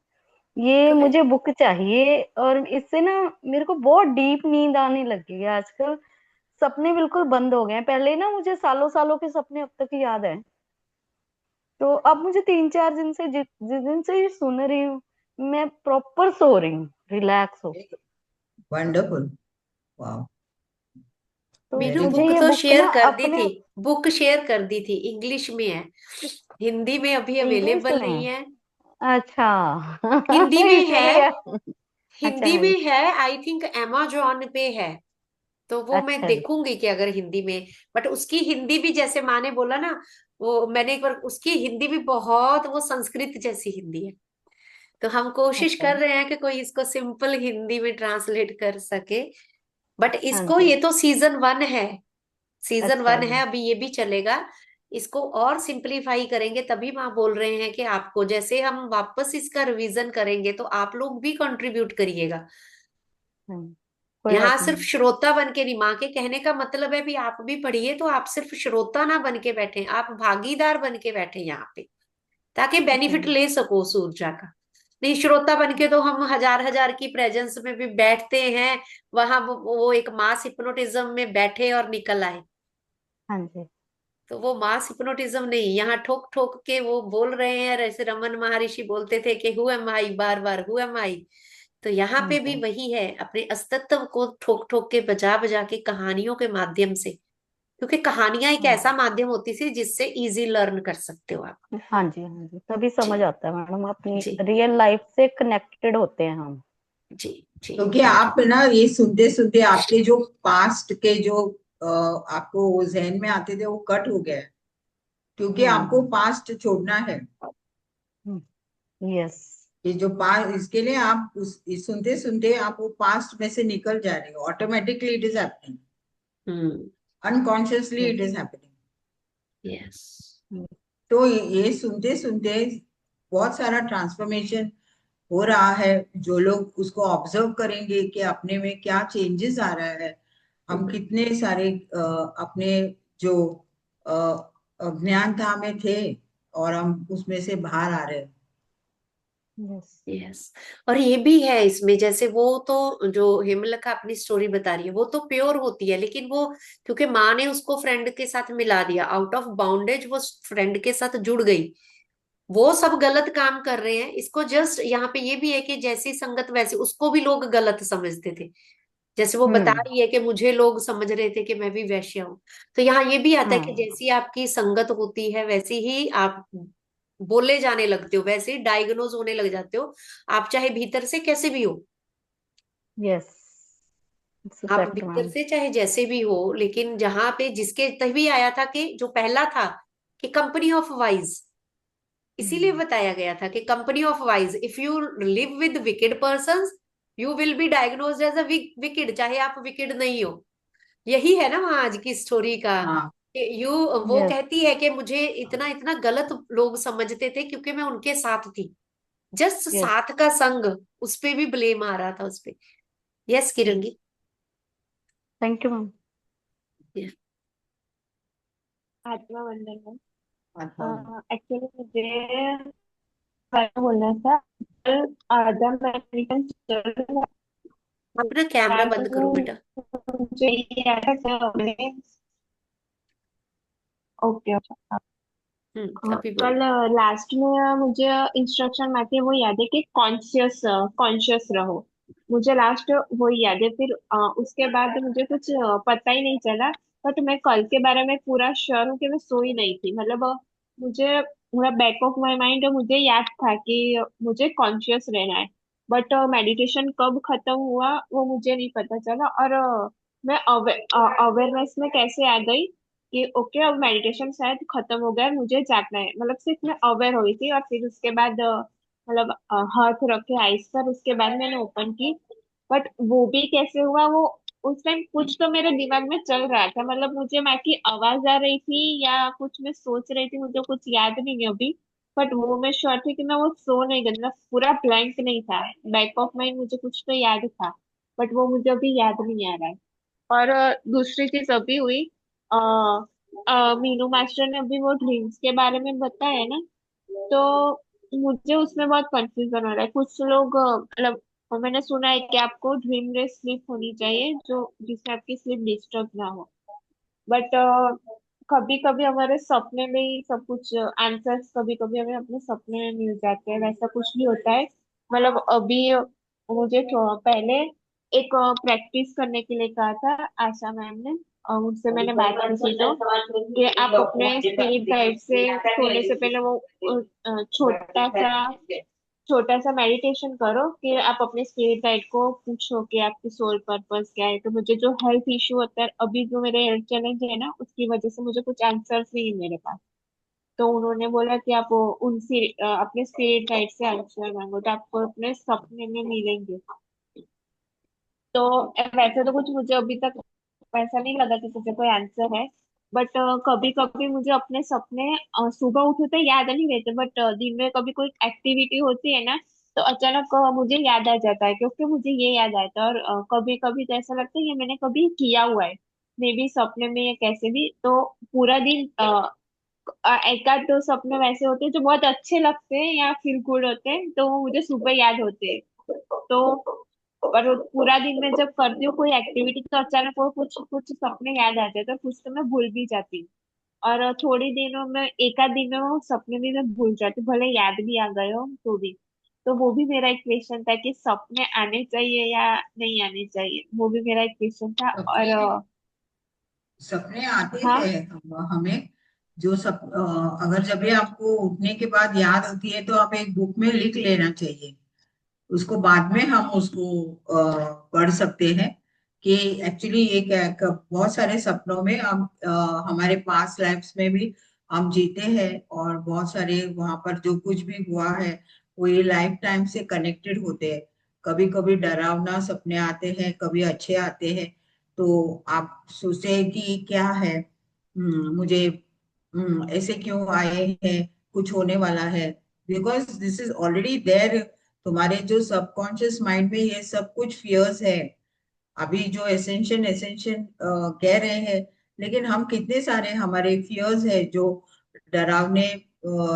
ये मुझे करेक्ट। बुक चाहिए। और इससे ना मेरे को बहुत डीप नींद आने लगी है आजकल। सपने बिल्कुल बंद हो गए हैं। पहले ना मुझे सालों सालों के सपने अब तक याद है। तो अब मुझे 3-4 दिन से जिस दिन से ये सुन रही हूँ, मैं प्रॉपर सो रही हूँ रिलैक्स होके। वंडरफुल। वाह। तो मीनू वेरी मुझे गुड। बुक ये तो बुक शेयर ना कर दी अपने थी। बुक शेयर कर दी थी, इंग्लिश में है, हिंदी में अभी इंग्लिश अवेलेबल नहीं में। है। अच्छा। हिंदी में है, इसीलिए। अच्छा हिंदी है। में है, आई थिंक अमेजोन पे है। तो वो मैं अच्छा जी। देखूंगी कि अगर हिंदी में, बट उसकी हिंदी भी जैसे माँ ने बोला ना, वो मैंने एक बार, उसकी हिंदी भी बहुत वो संस्कृत जैसी हिंदी है। तो हम कोशिश अच्छा। कर रहे हैं कि कोई इसको सिंपल हिंदी में ट्रांसलेट कर सके। बट हाँ इसको, जी। ये तो सीजन 1 है, सीजन अच्छा वन जी। है, अभी ये भी चलेगा। इसको और सिंपलीफाई करेंगे, तभी माँ बोल रहे हैं कि आपको, जैसे हम वापस इसका रिवीजन करेंगे तो आप लोग भी कंट्रीब्यूट करिएगा। हाँ, कोई यहाँ बात सिर्फ नहीं। श्रोता बन के नहीं, माँ के कहने का मतलब है भी आप भी पढ़िए, तो आप सिर्फ श्रोता ना बन के बैठे, आप भागीदार बन के बैठे यहाँ पे, ताकि अच्छा बेनिफिट जी। ले सको उस ऊर्जा का। नहीं, श्रोता बन के तो हम हजार हजार की प्रेजेंस में भी बैठते हैं, वहां वो एक मास हिप्नोटिज्म में बैठे और निकल आए। हाँ जी। तो वो मास हिप्नोटिज्म नहीं, यहाँ ठोक ठोक के वो बोल रहे हैं, जैसे रमन महर्षि बोलते थे कि हु एम आई, बार बार हु एम आई। तो यहाँ हाँ पे भी जी। वही है, अपने अस्तित्व को ठोक ठोक के, बजा बजा के, कहानियों के माध्यम से। क्योंकि कहानियां एक हाँ ऐसा माध्यम होती थी जिससे इजी लर्न कर सकते हो आप। जी। हाँ जी। हाँ जी, तभी जी समझ आता है मैडम। अपनी जी रियल लाइफ से कनेक्टेड होते हैं हम। जी जी। क्योंकि थैंक आप ना ये सुनते सुनते आपके जो पास्ट के जो आपको वो जहन में आते थे वो कट हो गया है। क्योंकि आपको हम्म। पास्ट छोड़ना है। यस। ये जो पास्ट, इसके लिए आप सुनते सुनते आप वो पास्ट में से निकल जा रहे हो। Automatically it is happening, you. Unconsciously it is happening. Yes. तो ये सुनते सुनते बहुत सारा ट्रांसफॉर्मेशन हो रहा है। जो लोग उसको ऑब्जर्व करेंगे कि अपने में क्या चेंजेस आ रहा है, हम कितने सारे अपने जो अ, अज्ञानता में थे और हम उसमें से बाहर आ रहे हैं। यस। यस। और ये भी है इसमें, जैसे वो तो जो हेमलता अपनी स्टोरी बता रही है वो तो प्योर होती है, लेकिन वो, क्योंकि माँ ने उसको फ्रेंड के साथ मिला दिया, आउट ऑफ बाउंडेज वो फ्रेंड के साथ जुड़ गई। वो सब गलत काम कर रहे हैं, इसको जस्ट यहाँ पे ये भी है कि जैसी संगत वैसी, उसको भी लोग गलत समझते थे। जैसे वो बता हम्म। रही है कि मुझे लोग समझ रहे थे कि मैं भी वैश्या हूँ। तो यहाँ ये भी आता है कि हाँ। जैसी आपकी संगत होती है वैसी ही आप बोले जाने लगते हो, वैसे ही डायग्नोज होने लग जाते हो। आप चाहे भीतर से कैसे भी हो, यस। इट्स आप फैक्ट भीतर मैम। से चाहे जैसे भी हो, लेकिन जहां पे जिसके तभी आया था कि जो पहला था कि कंपनी ऑफ वाइज, इसीलिए बताया गया था कि company of wise, if you live with wicked person you will be diagnosed as a wicked, चाहे आप विकेड नहीं हो। यही है ना वहाँ आज की स्टोरी का। हाँ। यू, वो यस। कहती है कि मुझे इतना इतना गलत लोग समझते थे क्योंकि मैं उनके साथ थी, जस्ट यस। साथ का संग, उस पे भी ब्लेम आ रहा था उस पे। Yes Kiran ji. Thank you ma'am. आत्मा वंदन है। आत्मा। एक्चुअली मुझे क्या बोलना था, कल आधा मैरिथन चल रहा अपना कैमरा था, बंद करो तो बेटा। मुझे ये याद है कि ओके ओके। अभी कल बोलो। लास्ट में मुझे इंस्ट्रक्शन आती है, वो याद है कि कॉन्शियस कॉन्शियस रहो। मुझे लास्ट वो याद है। फिर उसके बाद मुझे कुछ पता ही नहीं चला। बट मैं कल के बारे में पूरा श्योर हूँ कि मैं सोई नहीं थी। मतलब मुझे पूरा बैक ऑफ माई माइंड मुझे याद था कि मुझे कॉन्शियस रहना है। बट मेडिटेशन कब खत्म हुआ वो मुझे नहीं पता चला। और मैं अवेयरनेस में कैसे आ गई कि ओके अब मेडिटेशन शायद खत्म हो गया है, मुझे जागना है। मतलब सिर्फ मैं अवेयर हुई थी। और फिर उसके बाद मतलब हाथ रखे आइस पर, उसके बाद मैंने ओपन की। बट वो भी कैसे हुआ वो उस टाइम कुछ तो मेरे दिमाग में चल रहा था, मतलब मुझे माँ की आवाज आ रही थी या कुछ मैं सोच रही थी, मुझे कुछ याद नहीं है अभी। बट वो मैं श्योर थी कि मैं वो सो नहीं गई, मतलब पूरा ब्लैंक नहीं था। बैक ऑफ माइंड मुझे कुछ तो याद था, बट वो मुझे अभी याद नहीं आ रहा है। और दूसरी चीज अभी हुई, आ, मीनू मास्टर ने अभी वो ड्रीम्स के बारे में बताया ना, तो मुझे उसमें बहुत कंफ्यूजन हो रहा है। कुछ लोग मतलब मैंने सुना है कि आपको ड्रीम लेस स्लीप होनी चाहिए, जो जिसमें आपकी स्लीप डिस्टर्ब ना हो। बट कभी कभी हमारे सपने में ही सब कुछ आंसर्स कभी कभी हमें अपने सपने में मिल जाते हैं, वैसा कुछ भी होता है। मतलब अभी मुझे पहले एक प्रैक्टिस करने के लिए कहा था आशा मैम ने, और उनसे मैंने बात की थी, तो कि आप अपने स्पिरिट गाइड से सोने से पहले वो छोटा सा मेडिटेशन करो कि आप अपने स्पिरिट गाइड को पूछो कि आपकी सोल पर्पस क्या है। तो मुझे जो हेल्थ इश्यू होता है अभी, जो मेरे हेल्थ चैलेंज है ना, उसकी वजह से मुझे कुछ आंसर्स नहीं है मेरे पास। तो उन्होंने बोला कि आप उनसे अपने स्पिरिट गाइड से आंसर मांगो, तो आपको अपने सपने में मिलेंगे। तो वैसे तो कुछ मुझे अभी तक ऐसा नहीं लगा कि मुझे कोई आंसर है। बट कभी कभी मुझे अपने सपने सुबह उठे तो याद नहीं रहते, बट दिन में कभी कोई एक्टिविटी होती है ना, तो अचानक मुझे याद आ जाता है, क्योंकि मुझे ये याद आता है। और कभी कभी तो ऐसा लगता है कि मैंने कभी किया हुआ है, मे बी सपने में या कैसे भी। तो पूरा दिन एक आध दो सपने वैसे होते हैं जो बहुत अच्छे लगते हैं या फील गुड होते हैं, तो वो मुझे सुबह याद होते हैं। तो और पूरा दिन में जब करती हूँ कोई एक्टिविटी, तो अचानक वो कुछ कुछ सपने याद आते हैं, तो कुछ तो मैं भूल भी जाती हूँ। और थोड़ी दिनों में, एक आध दिन में वो सपने भी मैं भूल जाती हूँ, भले याद भी आ गए हो तो भी। तो वो भी मेरा एक क्वेश्चन था कि सपने आने चाहिए या नहीं आने चाहिए, वो भी मेरा एक क्वेश्चन था। और सपने सपने आते हाँ। हैं हमें। जो सब अगर जब भी आपको उठने के बाद याद होती है तो आप एक बुक में लिख लेना चाहिए। उसको बाद में हम उसको पढ़ सकते हैं कि एक्चुअली ये क्या बहुत सारे सपनों में हम हमारे पास्ट लाइफ्स में भी हम जीते हैं, और बहुत सारे वहां पर जो कुछ भी हुआ है वो ये लाइफ टाइम से कनेक्टेड होते हैं। कभी कभी डरावना सपने आते हैं, कभी अच्छे आते हैं। तो आप सोचते हैं कि क्या है, मुझे ऐसे क्यों आए हैं, कुछ होने वाला है। Because this is already there. तुम्हारे जो सबकॉन्शियस माइंड में ये सब कुछ फियर्स है। अभी जो एसेंशियल एसेंशियल कह रहे हैं, लेकिन हम कितने सारे हमारे फियर्स है जो डरावने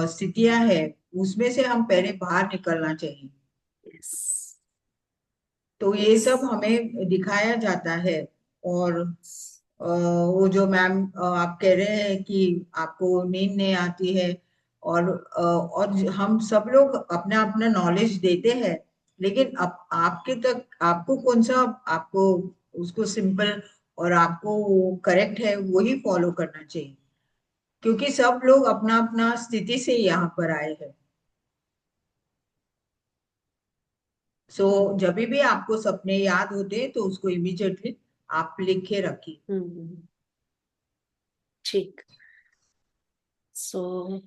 स्थितियां है, उसमें से हम पहले बाहर निकलना चाहिए। यस। तो ये यस। सब हमें दिखाया जाता है। और वो जो मैम आप कह रहे हैं कि आपको नींद नहीं आती है, और हम सब लोग अपना अपना नॉलेज देते हैं, लेकिन अब आपके तक आपको कौन सा, आपको उसको सिंपल और आपको करेक्ट है वही फॉलो करना चाहिए, क्योंकि सब लोग अपना अपना स्थिति से यहाँ पर आए हैं। सो जब भी आपको सपने याद होते हैं तो उसको इमीडिएटली आप लिख के रखिए। ठीक। सो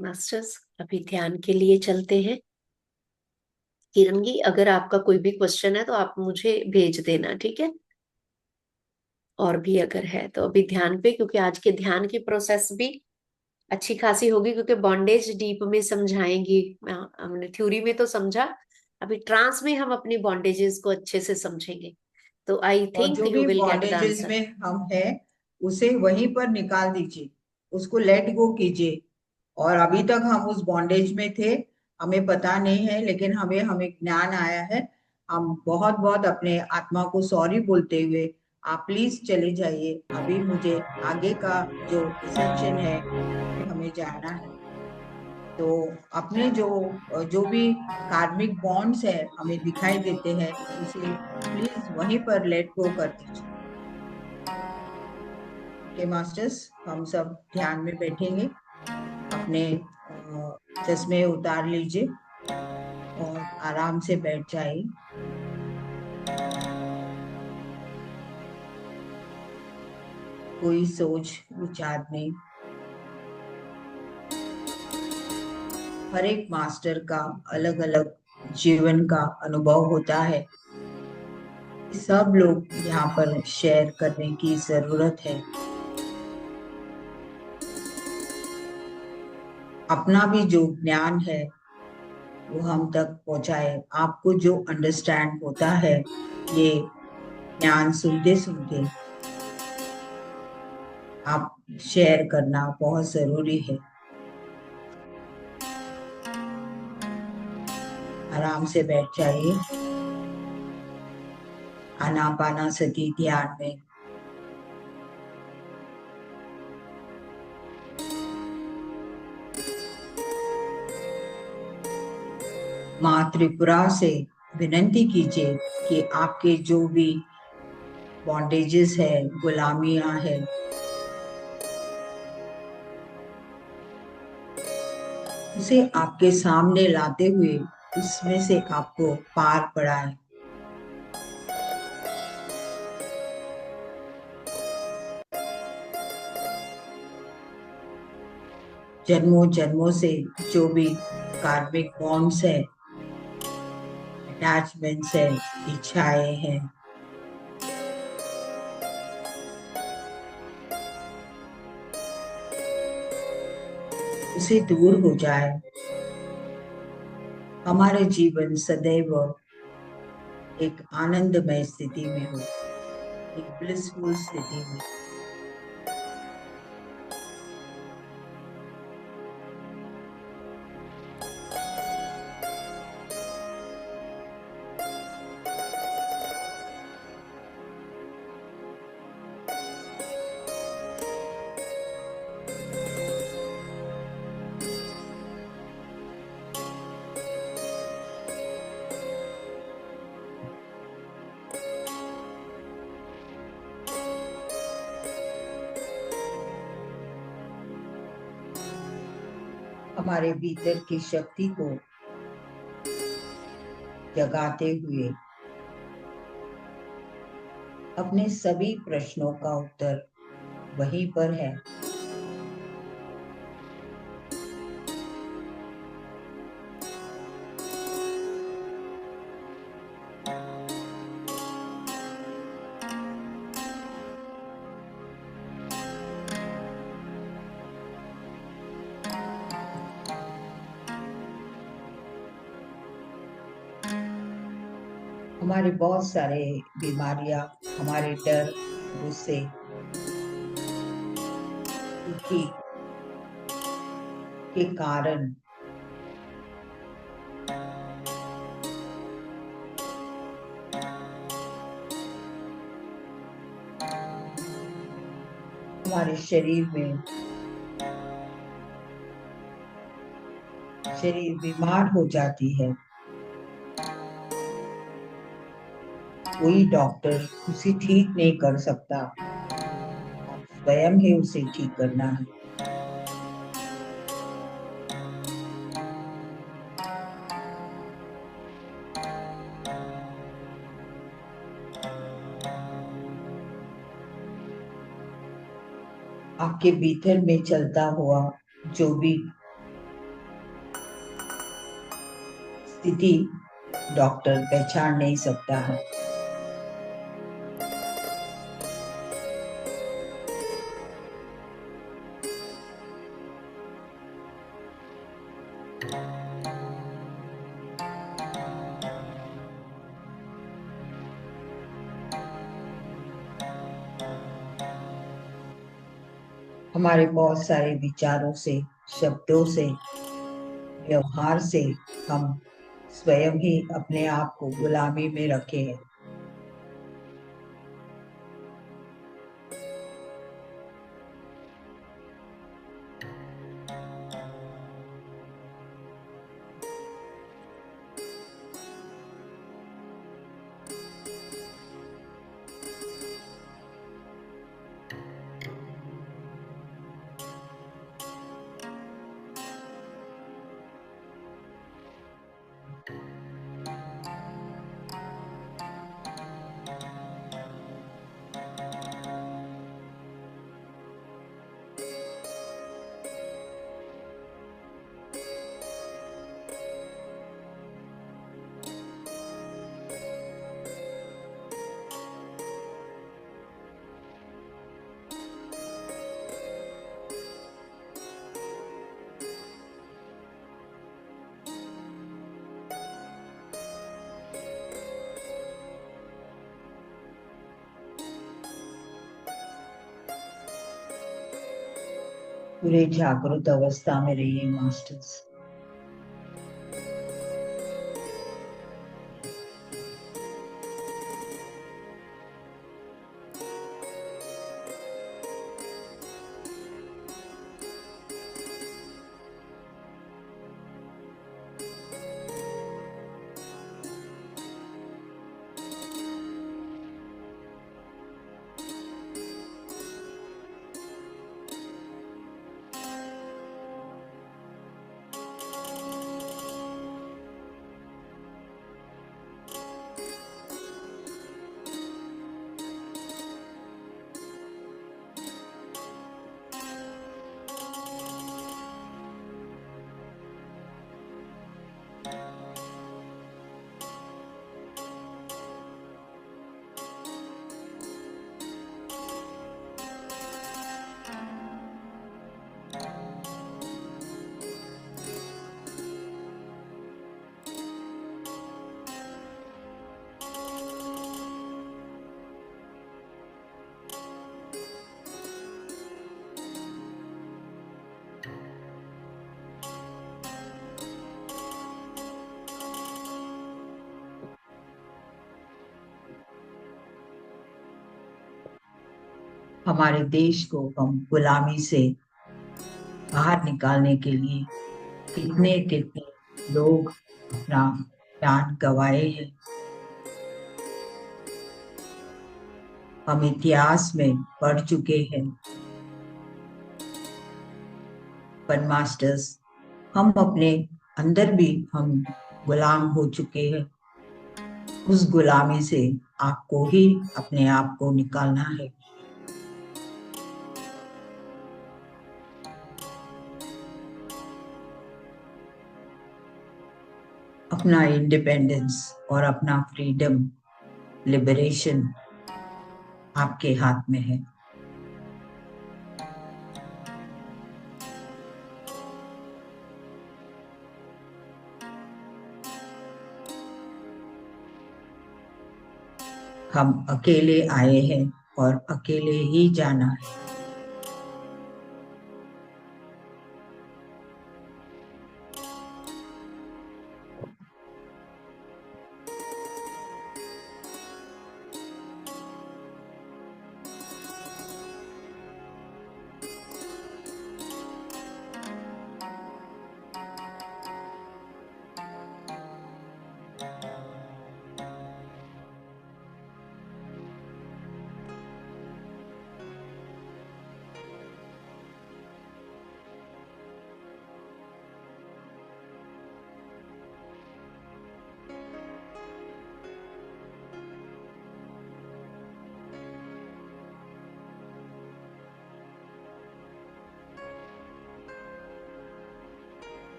मास्टर्स, अभी ध्यान के लिए चलते हैं। किरण जी, अगर आपका कोई भी क्वेश्चन है तो आप मुझे भेज देना, ठीक है? और भी अगर है तो अभी ध्यान पे, क्योंकि आज के ध्यान की प्रोसेस भी अच्छी खासी होगी, क्योंकि बॉन्डेज डीप में समझाएंगी। हमने थ्योरी में तो समझा, अभी ट्रांस में हम अपनी बॉन्डेजेस को अच्छे से समझेंगे। तो आई और थिंक जो यू भी will get the bondages answer. में हम हैं उसे वहीं पर निकाल दीजिए, उसको लेट गो कीजिए। और अभी तक हम उस बॉन्डेज में थे, हमें पता नहीं है, लेकिन हमें हमें ज्ञान आया है। हम बहुत बहुत अपने आत्मा को सॉरी बोलते हुए आप प्लीज चले जाइए। अभी मुझे आगे का जो एसेंशन है हमें जानना है। तो अपने जो जो भी कार्मिक बॉन्ड्स है हमें दिखाई देते हैं, उसे प्लीज वहीं पर लेट गो कर दीजिए। ओके मास्टर्स, हम सब ध्यान में बैठेंगे। अपने चश्मे उतार लीजिए और आराम से बैठ जाइए। कोई सोच विचार नहीं। हर एक मास्टर का अलग अलग जीवन का अनुभव होता है। सब लोग यहाँ पर शेयर करने की जरूरत है। अपना भी जो ज्ञान है वो हम तक पहुंचाए। आपको जो अंडरस्टैंड होता है ये ज्ञान सुनते सुनते आप शेयर करना बहुत जरूरी है। आराम से बैठ जाइए, आनापानसती ध्यान में। माँ त्रिपुरा से विनती कीजिए कि आपके जो भी बॉन्डेजेस है, गुलामियां है, उसे आपके सामने लाते हुए उसमें से आपको पार पड़ाए। जन्मों जन्मों से जो भी कार्मिक बॉन्ड्स है, अटैचमेंट्स है, इच्छाएं हैं, उसे दूर हो जाए। हमारे जीवन सदैव एक आनंदमय स्थिति में हो, एक ब्लिसफुल स्थिति में। हमारे भीतर की शक्ति को जगाते हुए अपने सभी प्रश्नों का उत्तर वहीं पर है। हमारे बहुत सारे बीमारियां हमारे डर, गुस्से, दुखी के कारण हमारे शरीर बीमार हो जाती है। कोई डॉक्टर उसे ठीक नहीं कर सकता, स्वयं ही उसे ठीक करना है। आपके भीतर में चलता हुआ जो भी स्थिति डॉक्टर पहचान नहीं सकता है, हमारे बहुत सारे विचारों से, शब्दों से, व्यवहार से हम स्वयं ही अपने आप को गुलामी में रखे हैं। पूरे जागृत अवस्था में रहिए मास्टर्स। हमारे देश को हम गुलामी से बाहर निकालने के लिए कितने कितने लोग अपना जान गंवाए हैं। हम इतिहास में पढ़ चुके हैं। पर मास्टर्स, हम अपने अंदर भी हम गुलाम हो चुके हैं। उस गुलामी से आपको ही अपने आप को निकालना है। अपना इंडिपेंडेंस और अपना फ्रीडम, लिबरेशन आपके हाथ में है। हम अकेले आए हैं और अकेले ही जाना है।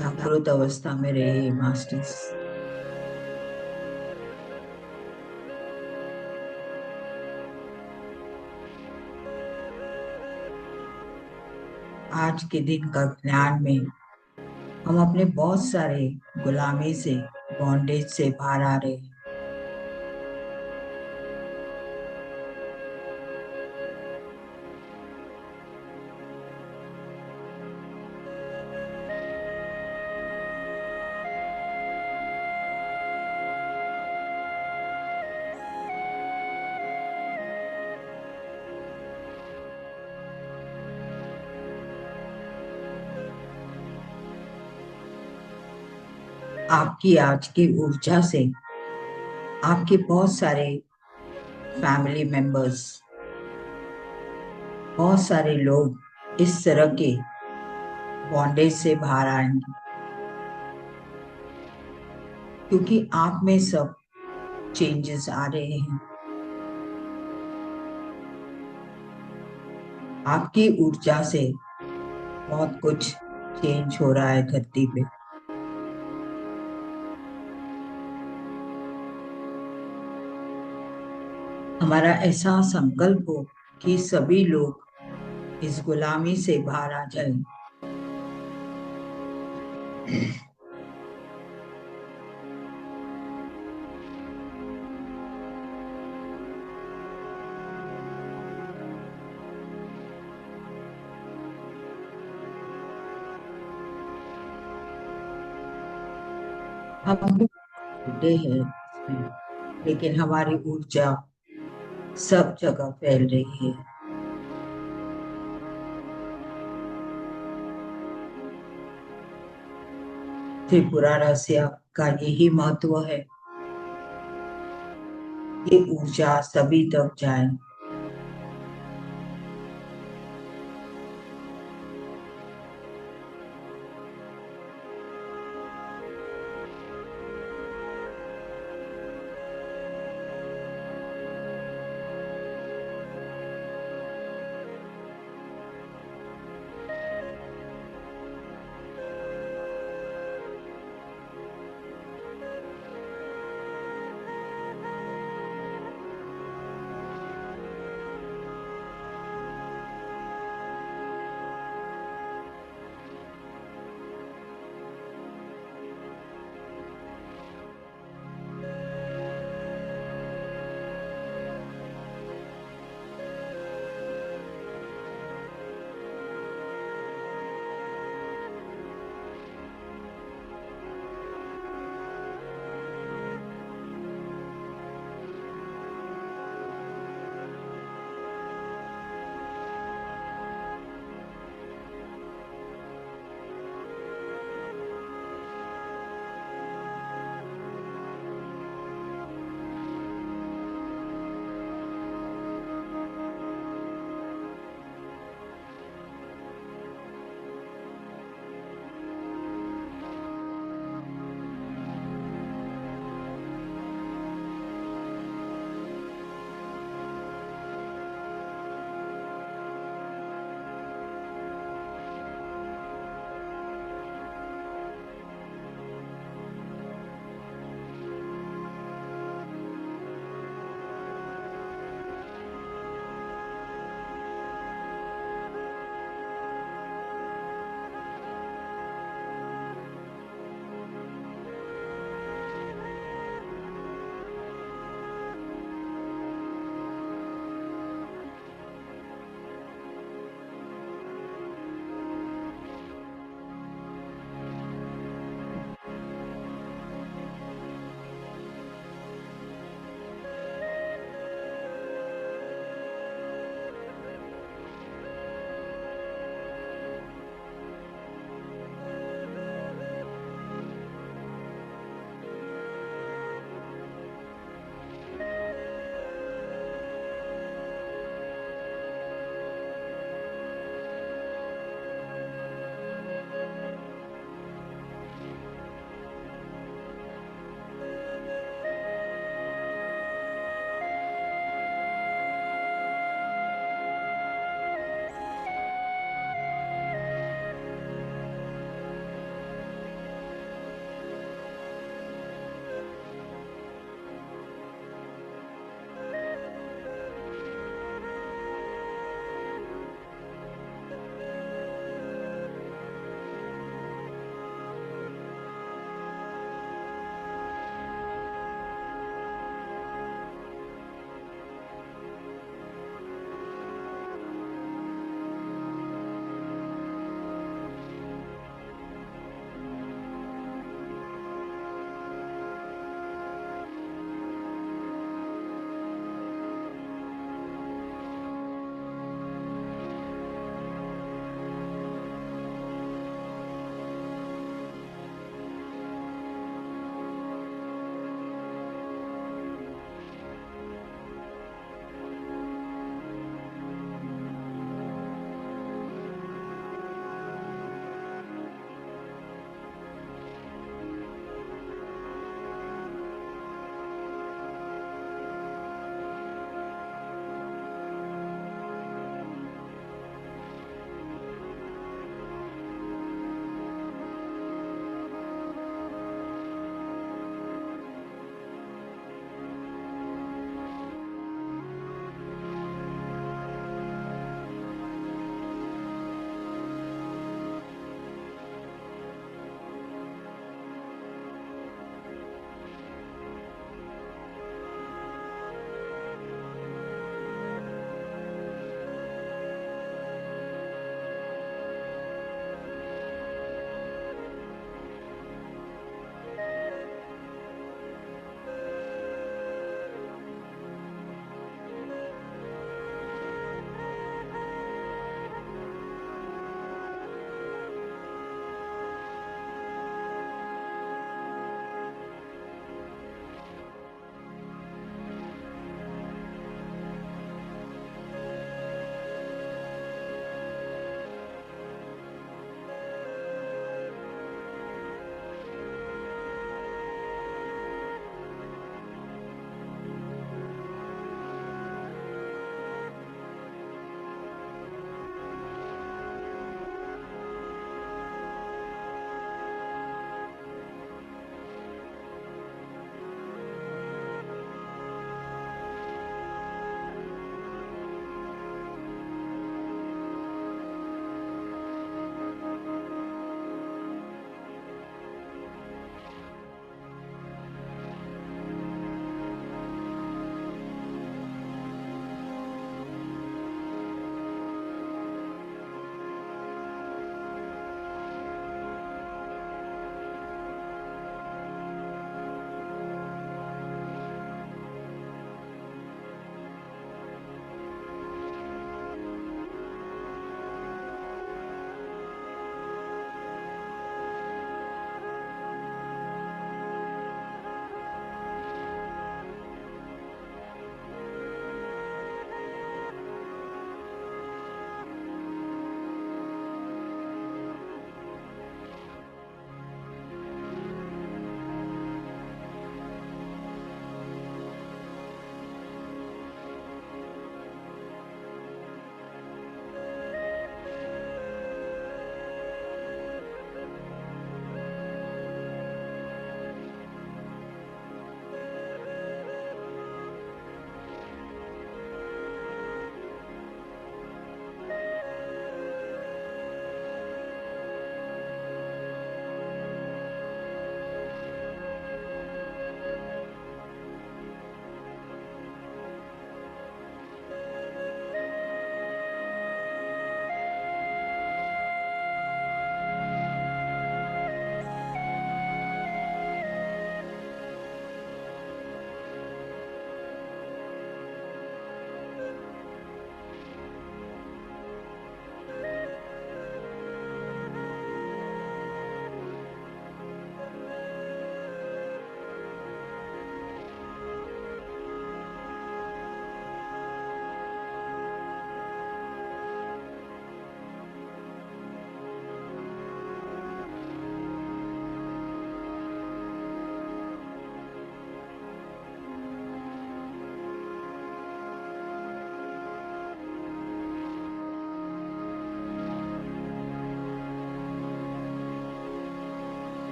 जागृत अवस्था में रहिए मास्टर्स। आज के दिन का ज्ञान में हम अपने बहुत सारे गुलामी से, बॉन्डेज से बाहर आ रहे हैं। आपकी आज की ऊर्जा से आपके बहुत सारे फैमिली मेंबर्स, बहुत सारे लोग इस तरह के बॉन्डेज से बाहर आएंगे, क्योंकि आप में सब चेंजेस आ रहे हैं। आपकी ऊर्जा से बहुत कुछ चेंज हो रहा है धरती पे। हमारा ऐसा संकल्प हो कि सभी लोग इस गुलामी से बाहर आ जाएं। हम बूढ़े हैं इसमें, लेकिन हमारी ऊर्जा सब जगह फैल रही है। त्रिपुरा रहस्य का यही महत्व है, ये ऊर्जा सभी तक जाए।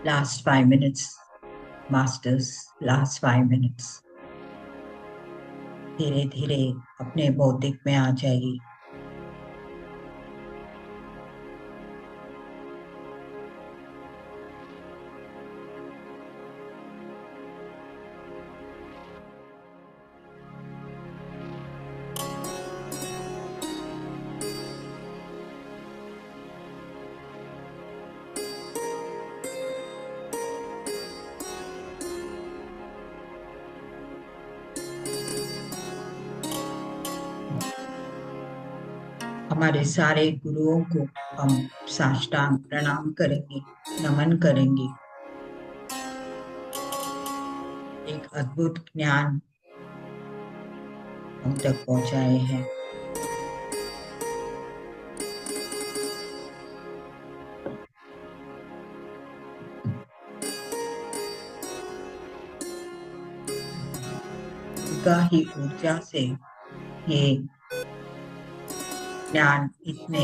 Last 5 minutes, masters, last 5 minutes. धीरे धीरे अपने भौतिक में आ जाइए। हमारे सारे गुरुओं को हम साष्टांग प्रणाम करेंगे, नमन करेंगे। एक अद्भुत ज्ञान हम तक पहुंचाए हैं। उनका ही ऊर्जा से ये ज्ञान इतने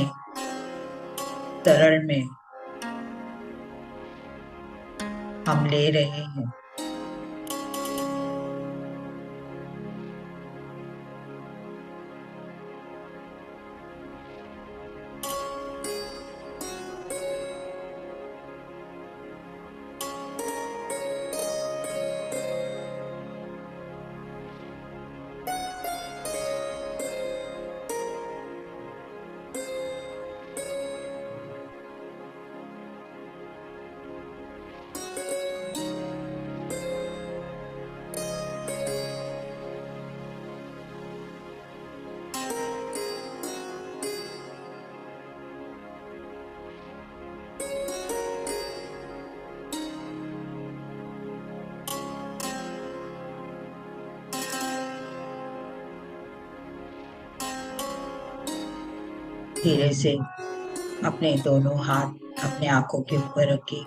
सरल में हम ले रहे हैं। धीरे से अपने दोनों हाथ अपने आंखों के ऊपर रखिए।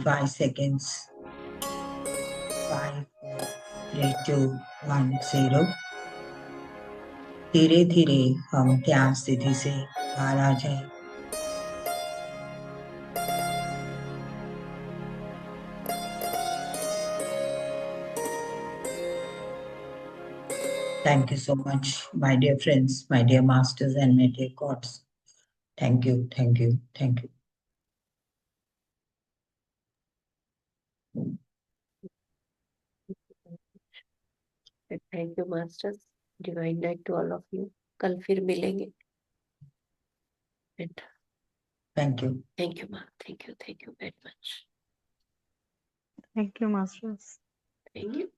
5 seconds, 5, 4, 3, 2, 1, 0। धीरे धीरे हम ध्यान स्थिति से बाहर आ जाए। Thank you so much, my dear friends, my dear masters and my dear gods. Thank you, thank you, thank you. Thank you masters. Divine night to all of you. कल फिर मिलेंगे। Thank you. Thank you ma'am. Thank you very much. Thank you, masters. Thank you.